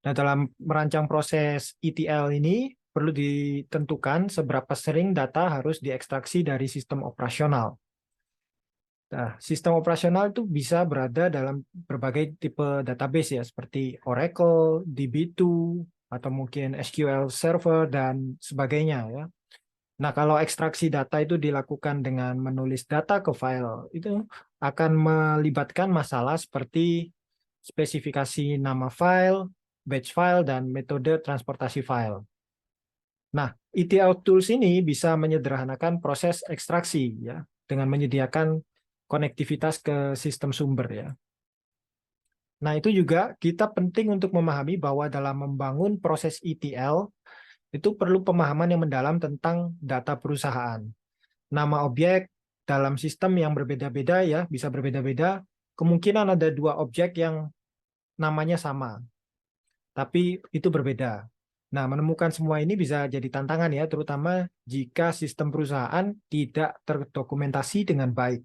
Nah, dalam merancang proses ETL ini, perlu ditentukan seberapa sering data harus diekstraksi dari sistem operasional. Nah, sistem operasional itu bisa berada dalam berbagai tipe database ya, seperti Oracle, DB2, atau mungkin SQL Server, dan sebagainya ya. Nah, kalau ekstraksi data itu dilakukan dengan menulis data ke file, itu akan melibatkan masalah seperti spesifikasi nama file, batch file, dan metode transportasi file. Nah, ETL tools ini bisa menyederhanakan proses ekstraksi ya, dengan menyediakan konektivitas ke sistem sumber ya. Nah, itu juga kita penting untuk memahami bahwa dalam membangun proses ETL itu perlu pemahaman yang mendalam tentang data perusahaan. Nama objek dalam sistem yang berbeda-beda ya, bisa berbeda-beda. Kemungkinan ada 2 objek yang namanya sama, tapi itu berbeda. Nah, menemukan semua ini bisa jadi tantangan ya, terutama jika sistem perusahaan tidak terdokumentasi dengan baik.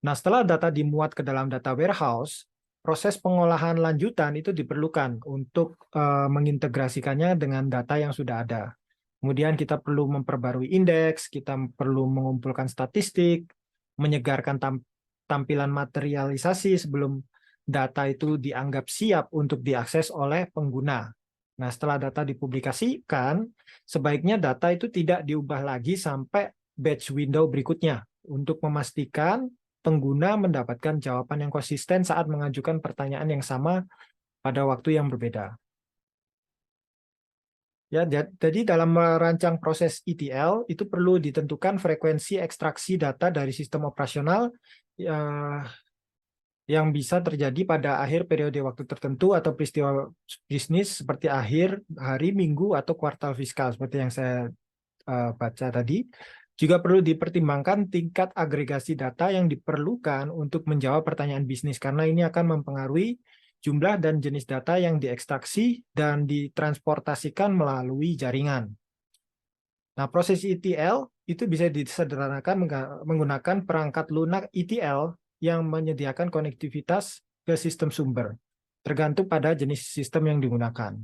Nah, setelah data dimuat ke dalam data warehouse, proses pengolahan lanjutan itu diperlukan untuk mengintegrasikannya dengan data yang sudah ada. Kemudian kita perlu memperbarui indeks, kita perlu mengumpulkan statistik, menyegarkan tampilan materialisasi sebelum data itu dianggap siap untuk diakses oleh pengguna. Nah, setelah data dipublikasikan, sebaiknya data itu tidak diubah lagi sampai batch window berikutnya untuk memastikan pengguna mendapatkan jawaban yang konsisten saat mengajukan pertanyaan yang sama pada waktu yang berbeda. Ya, jadi dalam merancang proses ETL itu perlu ditentukan frekuensi ekstraksi data dari sistem operasional yang bisa terjadi pada akhir periode waktu tertentu atau peristiwa bisnis seperti akhir hari, minggu, atau kuartal fiskal seperti yang saya baca tadi. Juga perlu dipertimbangkan tingkat agregasi data yang diperlukan untuk menjawab pertanyaan bisnis karena ini akan mempengaruhi jumlah dan jenis data yang diekstraksi dan ditransportasikan melalui jaringan. Nah, proses ETL itu bisa disederhanakan menggunakan perangkat lunak ETL yang menyediakan konektivitas ke sistem sumber, tergantung pada jenis sistem yang digunakan.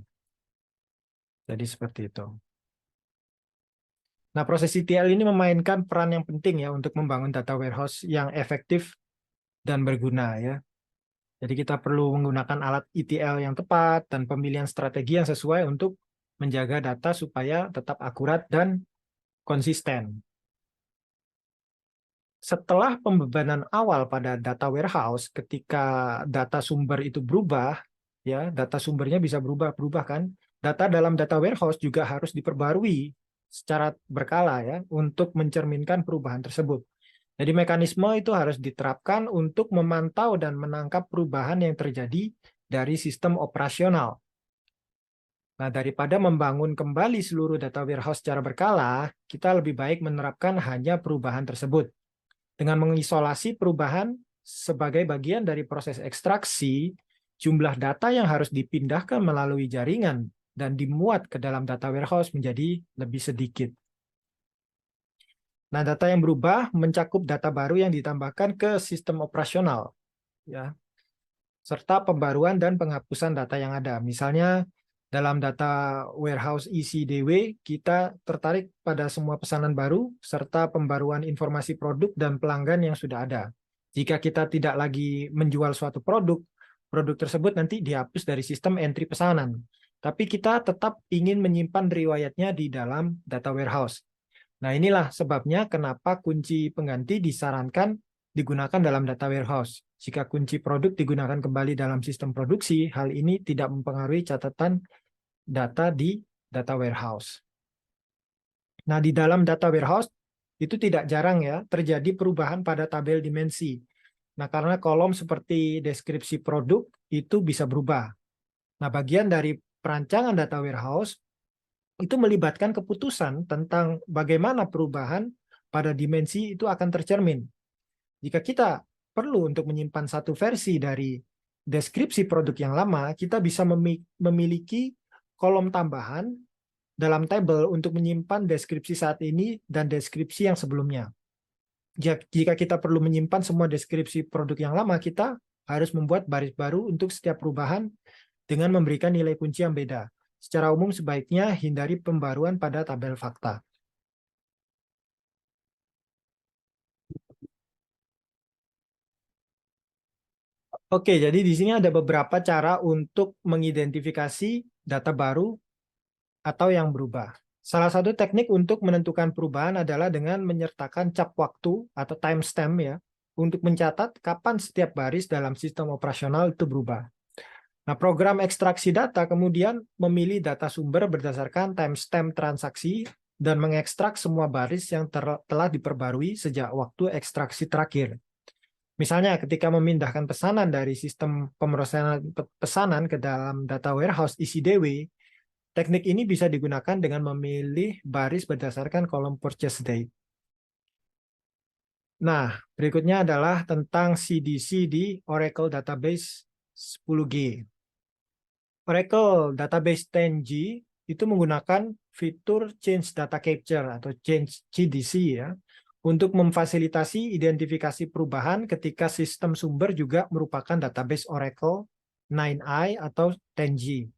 Jadi seperti itu. Nah, proses ETL ini memainkan peran yang penting ya untuk membangun data warehouse yang efektif dan berguna ya. Jadi kita perlu menggunakan alat ETL yang tepat dan pemilihan strategi yang sesuai untuk menjaga data supaya tetap akurat dan konsisten. Setelah pembebanan awal pada data warehouse, ketika data sumber itu berubah, ya data sumbernya bisa berubah kan. Data dalam data warehouse juga harus diperbarui secara berkala ya untuk mencerminkan perubahan tersebut. Jadi mekanisme itu harus diterapkan untuk memantau dan menangkap perubahan yang terjadi dari sistem operasional. Nah, daripada membangun kembali seluruh data warehouse secara berkala, kita lebih baik menerapkan hanya perubahan tersebut. Dengan mengisolasi perubahan sebagai bagian dari proses ekstraksi, jumlah data yang harus dipindahkan melalui jaringan dan dimuat ke dalam data warehouse menjadi lebih sedikit. Nah, data yang berubah mencakup data baru yang ditambahkan ke sistem operasional, ya, serta pembaruan dan penghapusan data yang ada. Misalnya, dalam data warehouse ECDW, kita tertarik pada semua pesanan baru, serta pembaruan informasi produk dan pelanggan yang sudah ada. Jika kita tidak lagi menjual suatu produk, produk tersebut nanti dihapus dari sistem entry pesanan. Tapi kita tetap ingin menyimpan riwayatnya di dalam data warehouse. Nah, inilah sebabnya kenapa kunci pengganti disarankan digunakan dalam data warehouse. Jika kunci produk digunakan kembali dalam sistem produksi, hal ini tidak mempengaruhi catatan data di data warehouse. Nah, di dalam data warehouse itu tidak jarang ya terjadi perubahan pada tabel dimensi. Nah, karena kolom seperti deskripsi produk itu bisa berubah. Nah, bagian dari perancangan data warehouse itu melibatkan keputusan tentang bagaimana perubahan pada dimensi itu akan tercermin. Jika kita perlu untuk menyimpan satu versi dari deskripsi produk yang lama, kita bisa memiliki kolom tambahan dalam tabel untuk menyimpan deskripsi saat ini dan deskripsi yang sebelumnya. Jika kita perlu menyimpan semua deskripsi produk yang lama, kita harus membuat baris baru untuk setiap perubahan dengan memberikan nilai kunci yang beda. Secara umum sebaiknya hindari pembaruan pada tabel fakta. Oke, jadi di sini ada beberapa cara untuk mengidentifikasi data baru atau yang berubah. Salah satu teknik untuk menentukan perubahan adalah dengan menyertakan cap waktu atau timestamp ya, untuk mencatat kapan setiap baris dalam sistem operasional itu berubah. Nah, program ekstraksi data kemudian memilih data sumber berdasarkan timestamp transaksi dan mengekstrak semua baris yang telah diperbarui sejak waktu ekstraksi terakhir. Misalnya ketika memindahkan pesanan dari sistem pemrosesan pesanan ke dalam data warehouse ECDW, teknik ini bisa digunakan dengan memilih baris berdasarkan kolom purchase date. Nah, berikutnya adalah tentang CDC di Oracle Database 10G. Oracle Database 10G itu menggunakan fitur Change Data Capture atau Change CDC ya, untuk memfasilitasi identifikasi perubahan ketika sistem sumber juga merupakan database Oracle 9i atau 10G.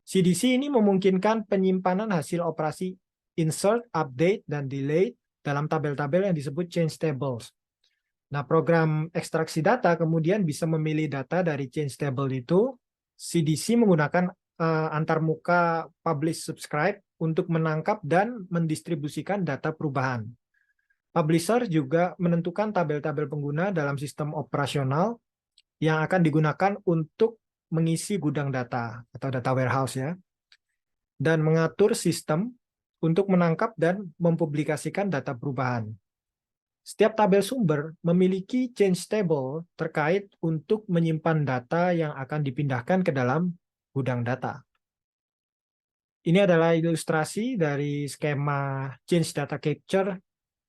CDC ini memungkinkan penyimpanan hasil operasi insert, update, dan delete dalam tabel-tabel yang disebut change tables. Nah, program ekstraksi data kemudian bisa memilih data dari change table itu. CDC menggunakan antarmuka publish subscribe untuk menangkap dan mendistribusikan data perubahan. Publisher juga menentukan tabel-tabel pengguna dalam sistem operasional yang akan digunakan untuk mengisi gudang data atau data warehouse ya, dan mengatur sistem untuk menangkap dan mempublikasikan data perubahan. Setiap tabel sumber memiliki change table terkait untuk menyimpan data yang akan dipindahkan ke dalam gudang data. Ini adalah ilustrasi dari skema change data capture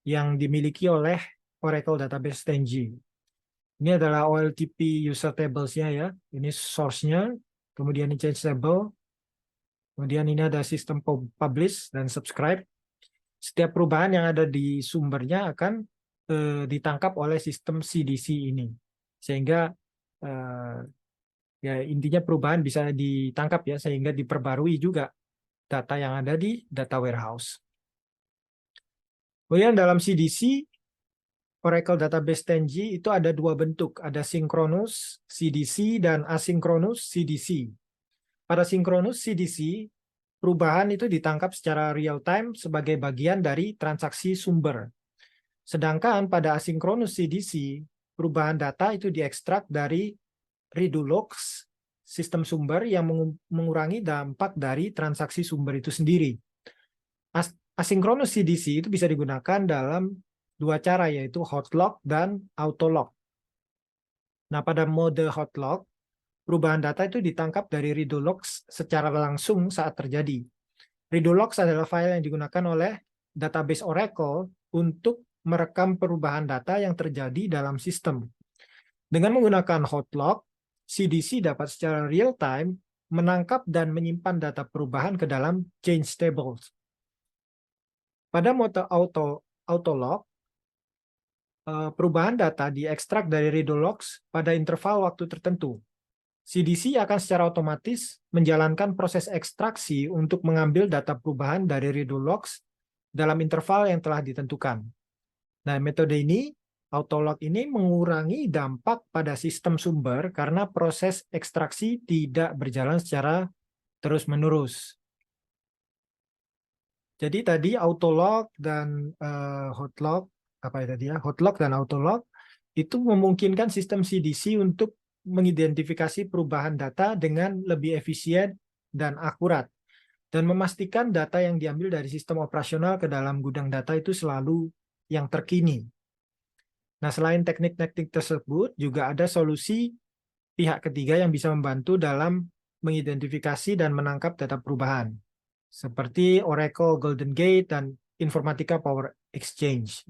yang dimiliki oleh Oracle Database 10G. Ini adalah OLTP user tables-nya ya. Ini source-nya, kemudian ini change table, kemudian ini ada sistem publish dan subscribe. Setiap perubahan yang ada di sumbernya akan ditangkap oleh sistem CDC ini. Sehingga ya intinya perubahan bisa ditangkap ya, sehingga diperbarui juga data yang ada di data warehouse. Kemudian dalam CDC, Oracle Database 10G itu ada dua bentuk, ada synchronous CDC dan asynchronous CDC. Pada synchronous CDC, perubahan itu ditangkap secara real time sebagai bagian dari transaksi sumber. Sedangkan pada asynchronous CDC, perubahan data itu diekstrak dari redo-logs sistem sumber yang mengurangi dampak dari transaksi sumber itu sendiri. Asynchronous CDC itu bisa digunakan dalam dua cara, yaitu hotlog dan autolog. Nah, pada mode hotlog, perubahan data itu ditangkap dari redo-logs secara langsung saat terjadi. Redo-logs adalah file yang digunakan oleh database Oracle untuk merekam perubahan data yang terjadi dalam sistem. Dengan menggunakan hotlog, CDC dapat secara real-time menangkap dan menyimpan data perubahan ke dalam change tables. Pada mode autolog, perubahan data diekstrak dari redo-logs pada interval waktu tertentu. CDC akan secara otomatis menjalankan proses ekstraksi untuk mengambil data perubahan dari redo-logs dalam interval yang telah ditentukan. Nah, metode ini, autolog ini mengurangi dampak pada sistem sumber karena proses ekstraksi tidak berjalan secara terus-menerus. Jadi tadi autolog dan hotlog, apa ya tadi ya, hotlog dan autolog itu memungkinkan sistem CDC untuk mengidentifikasi perubahan data dengan lebih efisien dan akurat, dan memastikan data yang diambil dari sistem operasional ke dalam gudang data itu selalu yang terkini. Nah, selain teknik-teknik tersebut, juga ada solusi pihak ketiga yang bisa membantu dalam mengidentifikasi dan menangkap data perubahan, seperti Oracle Golden Gate dan Informatica Power Exchange.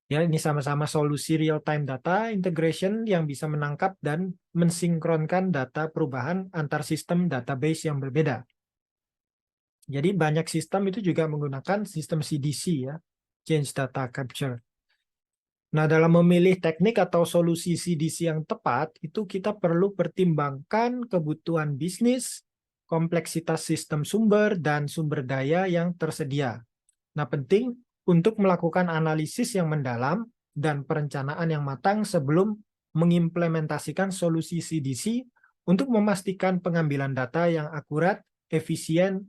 Ya, ini sama-sama solusi real-time data integration yang bisa menangkap dan mensinkronkan data perubahan antar sistem database yang berbeda. Jadi banyak sistem itu juga menggunakan sistem CDC ya, Change Data Capture. Nah, dalam memilih teknik atau solusi CDC yang tepat, itu kita perlu pertimbangkan kebutuhan bisnis, kompleksitas sistem sumber, dan sumber daya yang tersedia. Nah, penting untuk melakukan analisis yang mendalam dan perencanaan yang matang sebelum mengimplementasikan solusi CDC untuk memastikan pengambilan data yang akurat, efisien,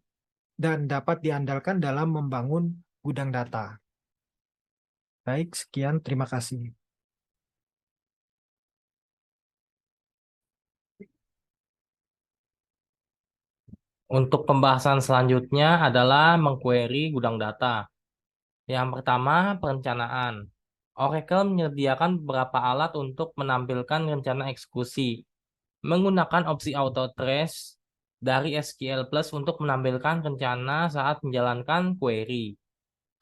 dan dapat diandalkan dalam membangun gudang data. Baik, sekian. Terima kasih. Untuk pembahasan selanjutnya adalah mengquery gudang data. Yang pertama, perencanaan. Oracle menyediakan beberapa alat untuk menampilkan rencana eksekusi. Menggunakan opsi auto trace dari SQL Plus untuk menampilkan rencana saat menjalankan query.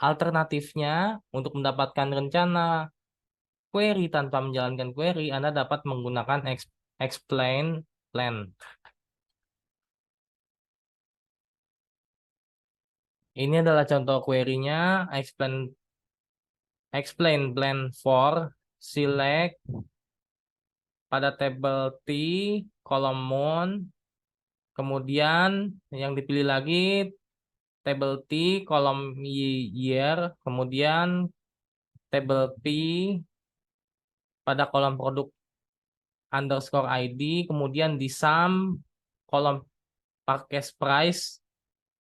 Alternatifnya, untuk mendapatkan rencana query tanpa menjalankan query, Anda dapat menggunakan explain plan. Ini adalah contoh query-nya, explain plan for select pada tabel T, kolom mon, kemudian yang dipilih lagi tabel T, kolom year, kemudian tabel P pada kolom produk underscore ID, kemudian di sum kolom purchase price,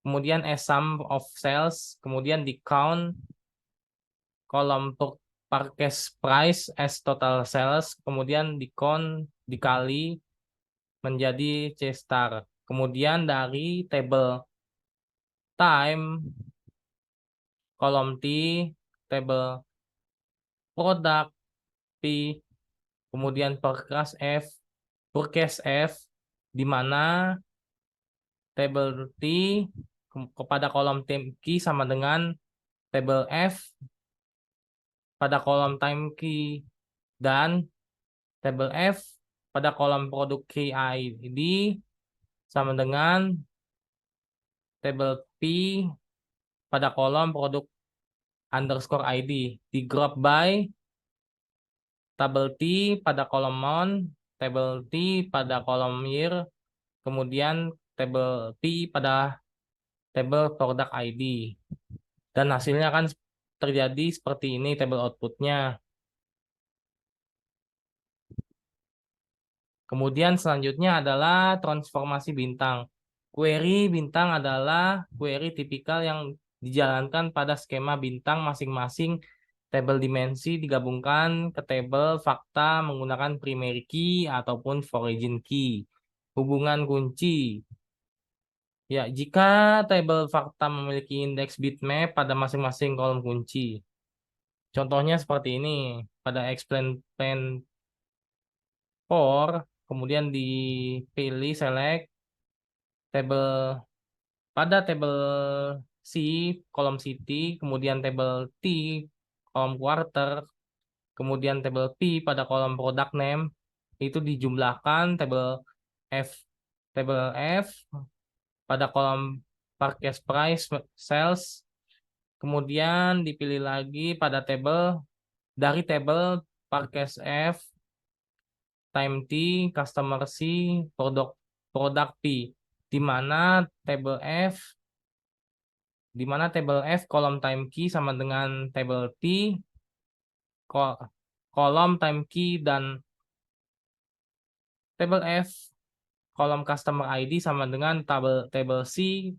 kemudian as sum of sales, kemudian di count kolom purchase price as total sales, kemudian di count dikali menjadi C star. Kemudian dari tabel time kolom T, tabel product P, kemudian purchase F, di mana tabel T kepada kolom time key sama dengan tabel F pada kolom time key, dan tabel F pada kolom produk key ID sama dengan tabel P pada kolom produk underscore ID. Di group by tabel T pada kolom mon, tabel T pada kolom year, kemudian tabel P pada tabel product ID. Dan hasilnya kan terjadi seperti ini tabel outputnya. Kemudian selanjutnya adalah transformasi bintang. Query bintang adalah query tipikal yang dijalankan pada skema bintang masing-masing tabel dimensi digabungkan ke tabel fakta menggunakan primary key ataupun origin key. Hubungan kunci. Ya, jika tabel fakta memiliki indeks bitmap pada masing-masing kolom kunci. Contohnya seperti ini. Pada explain plan for, kemudian dipilih select tabel pada tabel C, kolom city, kemudian tabel T, kolom quarter, kemudian tabel P pada kolom product name, itu dijumlahkan tabel F pada kolom purchase price sales, kemudian dipilih lagi pada dari tabel purchase F, time T, customer C, product P, di mana tabel F kolom time key sama dengan tabel T kolom time key, dan tabel F kolom customer ID sama dengan tabel C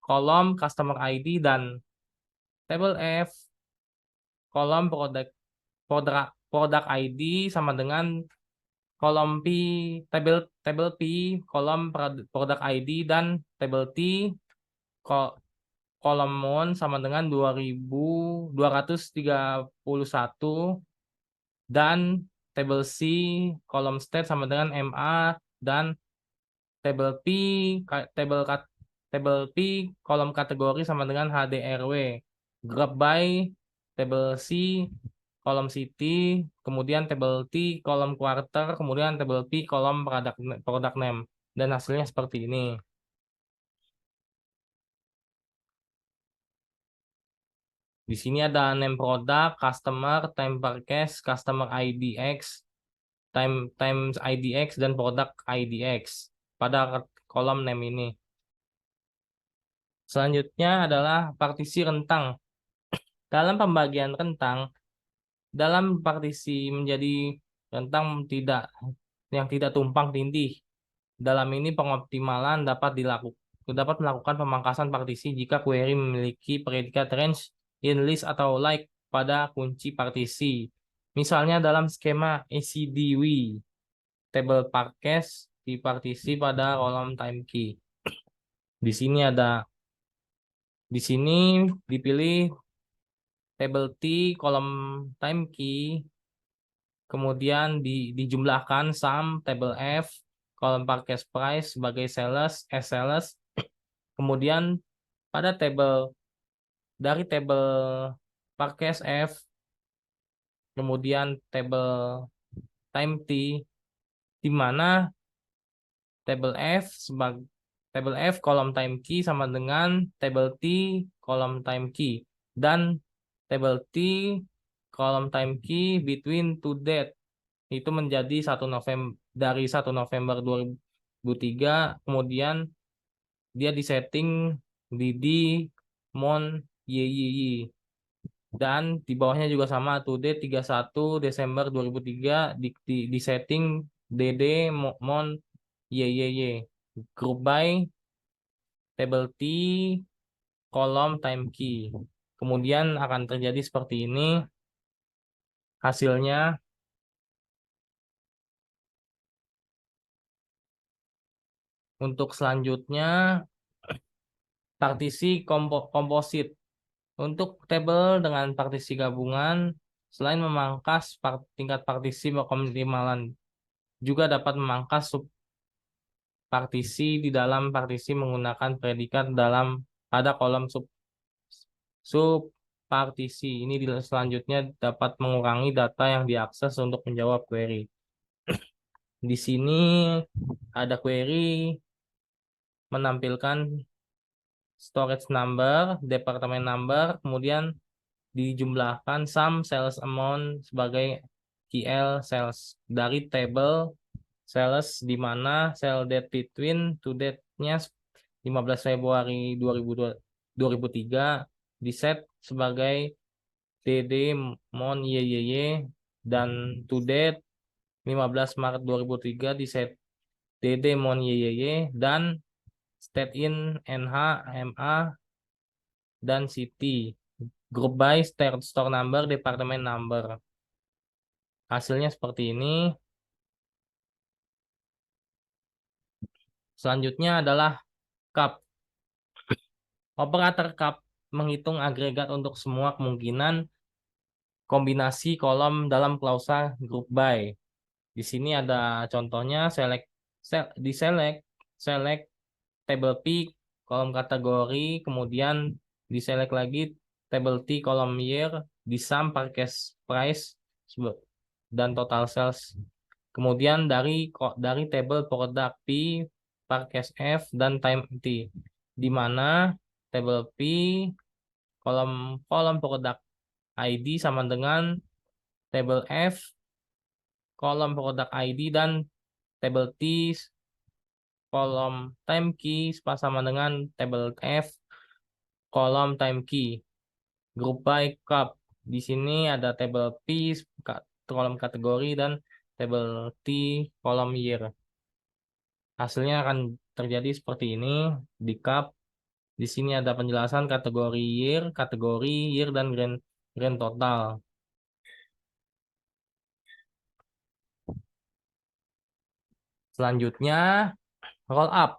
kolom customer ID, dan tabel F kolom product ID sama dengan kolom tabel P kolom product ID, dan tabel T kolom mon sama dengan 2231, dan tabel C kolom state sama dengan MA, dan tabel P kolom kategori sama dengan HDRW. Group by tabel C kolom city, kemudian tabel T kolom quarter, kemudian tabel P kolom product name, dan hasilnya seperti ini. Di sini ada name product, customer, time purchase, customer IDX, time IDX, dan product IDX pada kolom name ini. Selanjutnya adalah partisi rentang. Dalam pembagian rentang, dalam partisi menjadi tentang yang tidak tumpang tindih. Dalam ini pengoptimalan dapat melakukan pemangkasan partisi jika query memiliki predikat range, in list atau like pada kunci partisi. Misalnya dalam skema ACDW, table parquet di partisi pada kolom time key. Di sini dipilih table T kolom time key, kemudian dijumlahkan sum table F kolom purchase price sebagai sales, kemudian pada dari table purchase F, kemudian table time T, di mana table F kolom time key sama dengan table T kolom time key, dan table T kolom time key between two date itu menjadi 1 November dari 1 November 2003, kemudian dia disetting di mon YYY, dan di bawahnya juga sama, to date 31 Desember 2003 di setting DD mon YYY, group by table T kolom time key. Kemudian akan terjadi seperti ini hasilnya. Untuk selanjutnya, partisi komposit. Untuk tabel dengan partisi gabungan, selain memangkas tingkat partisi pengoptimalan, juga dapat memangkas subpartisi di dalam partisi menggunakan predikat pada kolom subpartisi. Ini selanjutnya dapat mengurangi data yang diakses untuk menjawab query. Di sini ada query menampilkan storage number, department number, kemudian dijumlahkan sum sales amount sebagai KL sales dari table sales, di mana sell date between to date-nya 15 Februari 2003 di set sebagai DD mon YYY, dan to date 15 Maret 2003 di set DD mon YYY, dan state in NH, MA, dan city. Group by store number, department number. Hasilnya seperti ini. Selanjutnya adalah CAP. Operator CAP menghitung agregat untuk semua kemungkinan kombinasi kolom dalam klausa group by. Di sini ada contohnya, select table P kolom kategori, kemudian diselect lagi table T kolom year, di sum purchase price dan total sales. Kemudian dari table product P, purchase F, dan time T, di mana table P kolom product ID sama dengan table F kolom product ID, dan table T kolom time key sama dengan table F kolom time key. Group by CAP. Di sini ada table P kolom kategori dan table T kolom year. Hasilnya akan terjadi seperti ini di CAP. Di sini ada penjelasan kategori year, dan grand total. Selanjutnya, roll up.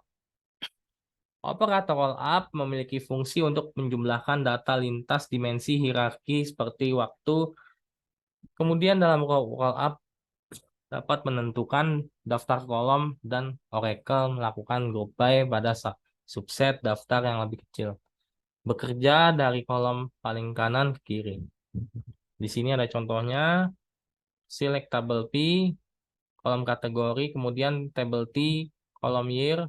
Operator roll up memiliki fungsi untuk menjumlahkan data lintas dimensi hierarki seperti waktu. Kemudian dalam roll up dapat menentukan daftar kolom, dan Oracle melakukan group by pada subset daftar yang lebih kecil. Bekerja dari kolom paling kanan ke kiri. Di sini ada contohnya, select table P kolom kategori, kemudian table T kolom year,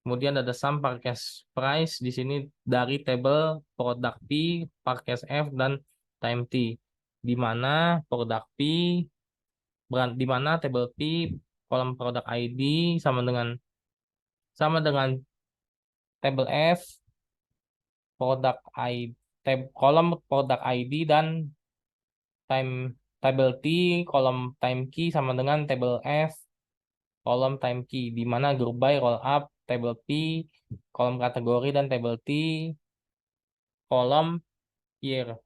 kemudian ada sum purchase price di sini dari table product P, purchase F, dan time T, di mana table P kolom product ID sama dengan table F kolom product ID dan time Table T, kolom time key sama dengan table F, kolom time key, di mana group by, roll up, table P, kolom kategori, dan table T, kolom year.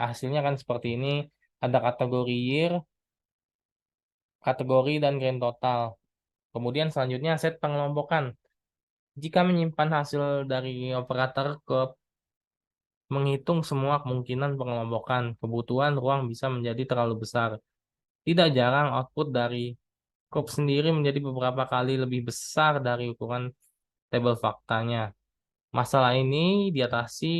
Hasilnya kan seperti ini, ada kategori year, kategori, dan grand total. Kemudian selanjutnya set pengelompokan. Jika menyimpan hasil dari operator ke menghitung semua kemungkinan pengelompokan, kebutuhan ruang bisa menjadi terlalu besar. Tidak jarang output dari Coop sendiri menjadi beberapa kali lebih besar dari ukuran tabel faktanya. Masalah ini diatasi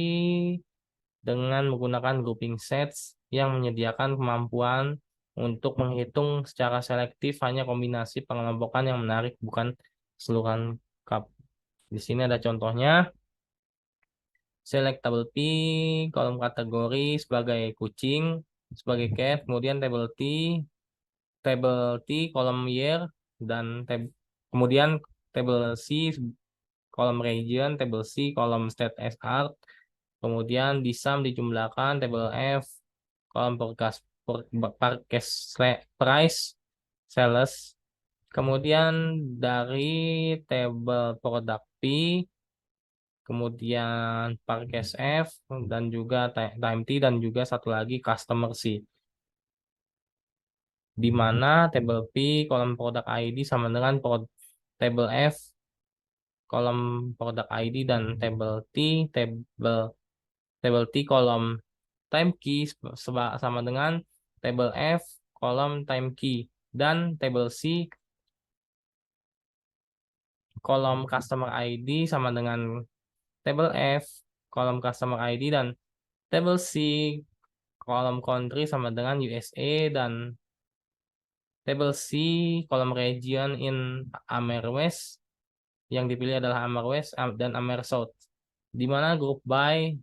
dengan menggunakan grouping sets yang menyediakan kemampuan untuk menghitung secara selektif hanya kombinasi pengelompokan yang menarik, bukan keseluruhan cup. Di sini ada contohnya. Select table P, kolom kategori sebagai kucing, sebagai cat, kemudian table T, kolom year, dan kemudian table C, kolom region, table C, kolom state as art, kemudian di sum dijumlahkan, table F, kolom purchase price, sales, kemudian dari table product P, kemudian purchase F, dan juga time T, dan juga satu lagi customer C. Di mana table P, kolom product ID sama dengan table F, kolom product ID, dan table T, kolom time key sama dengan table F, kolom time key, dan table C, kolom customer ID sama dengan table F, kolom customer ID, dan table C, kolom country sama dengan USA, dan table C, kolom region in Amer West, yang dipilih adalah Amer West dan Amer South. Di mana group by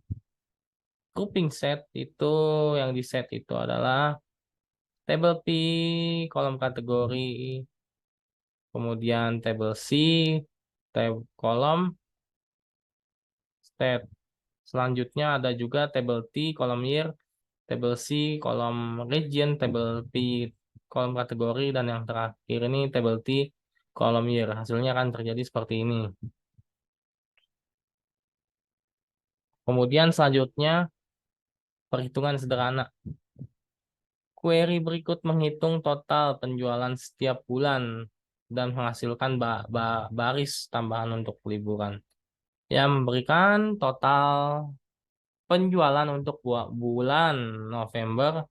grouping set itu yang di set itu adalah table P, kolom kategori, kemudian table C, kolom state. Selanjutnya ada juga table T, kolom year, table C, kolom region, table P, kolom kategori, dan yang terakhir ini table T, kolom year. Hasilnya akan terjadi seperti ini. Kemudian selanjutnya perhitungan sederhana. Query berikut menghitung total penjualan setiap bulan dan menghasilkan baris tambahan untuk liburan. Yang memberikan total penjualan untuk bulan November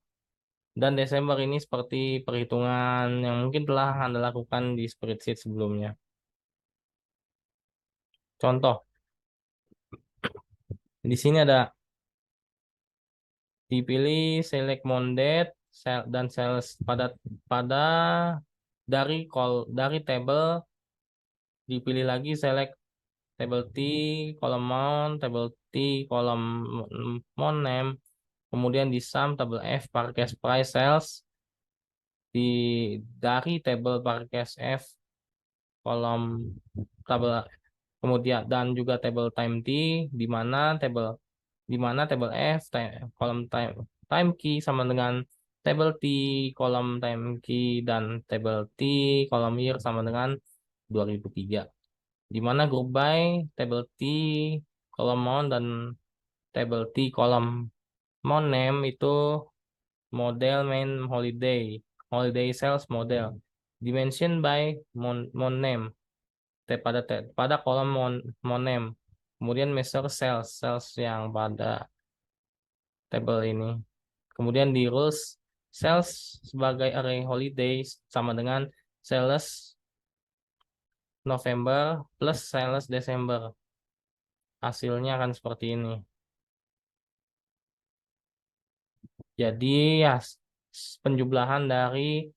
dan Desember ini seperti perhitungan yang mungkin telah Anda lakukan di spreadsheet sebelumnya. Contoh, di sini ada dipilih select month dan sales pada dari table, dipilih lagi select table T, kolom mount, table T, kolom mount name, kemudian di sum table F purchase price sales, dari table purchase F, kolom table, kemudian dan juga table time T, di mana table F kolom time key sama dengan table T, kolom time key, dan table T, kolom year sama dengan 2003. Di mana group by table T, kolom mount, dan table T, kolom mount name itu model main holiday sales model. Dimension by mount name pada kolom mount name. Kemudian measure sales yang pada table ini. Kemudian di rules sales sebagai array holidays sama dengan sales November plus sales Desember. Hasilnya akan seperti ini. Jadi ya penjumlahan dari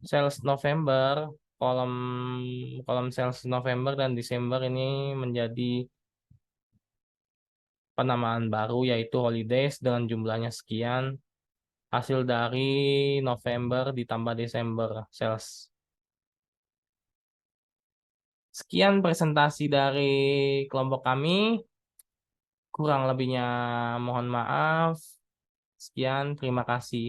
sales November, kolom sales November dan Desember ini menjadi penamaan baru yaitu holidays dengan jumlahnya sekian. Hasil dari November ditambah Desember sales. Sekian presentasi dari kelompok kami. Kurang lebihnya mohon maaf. Sekian, terima kasih.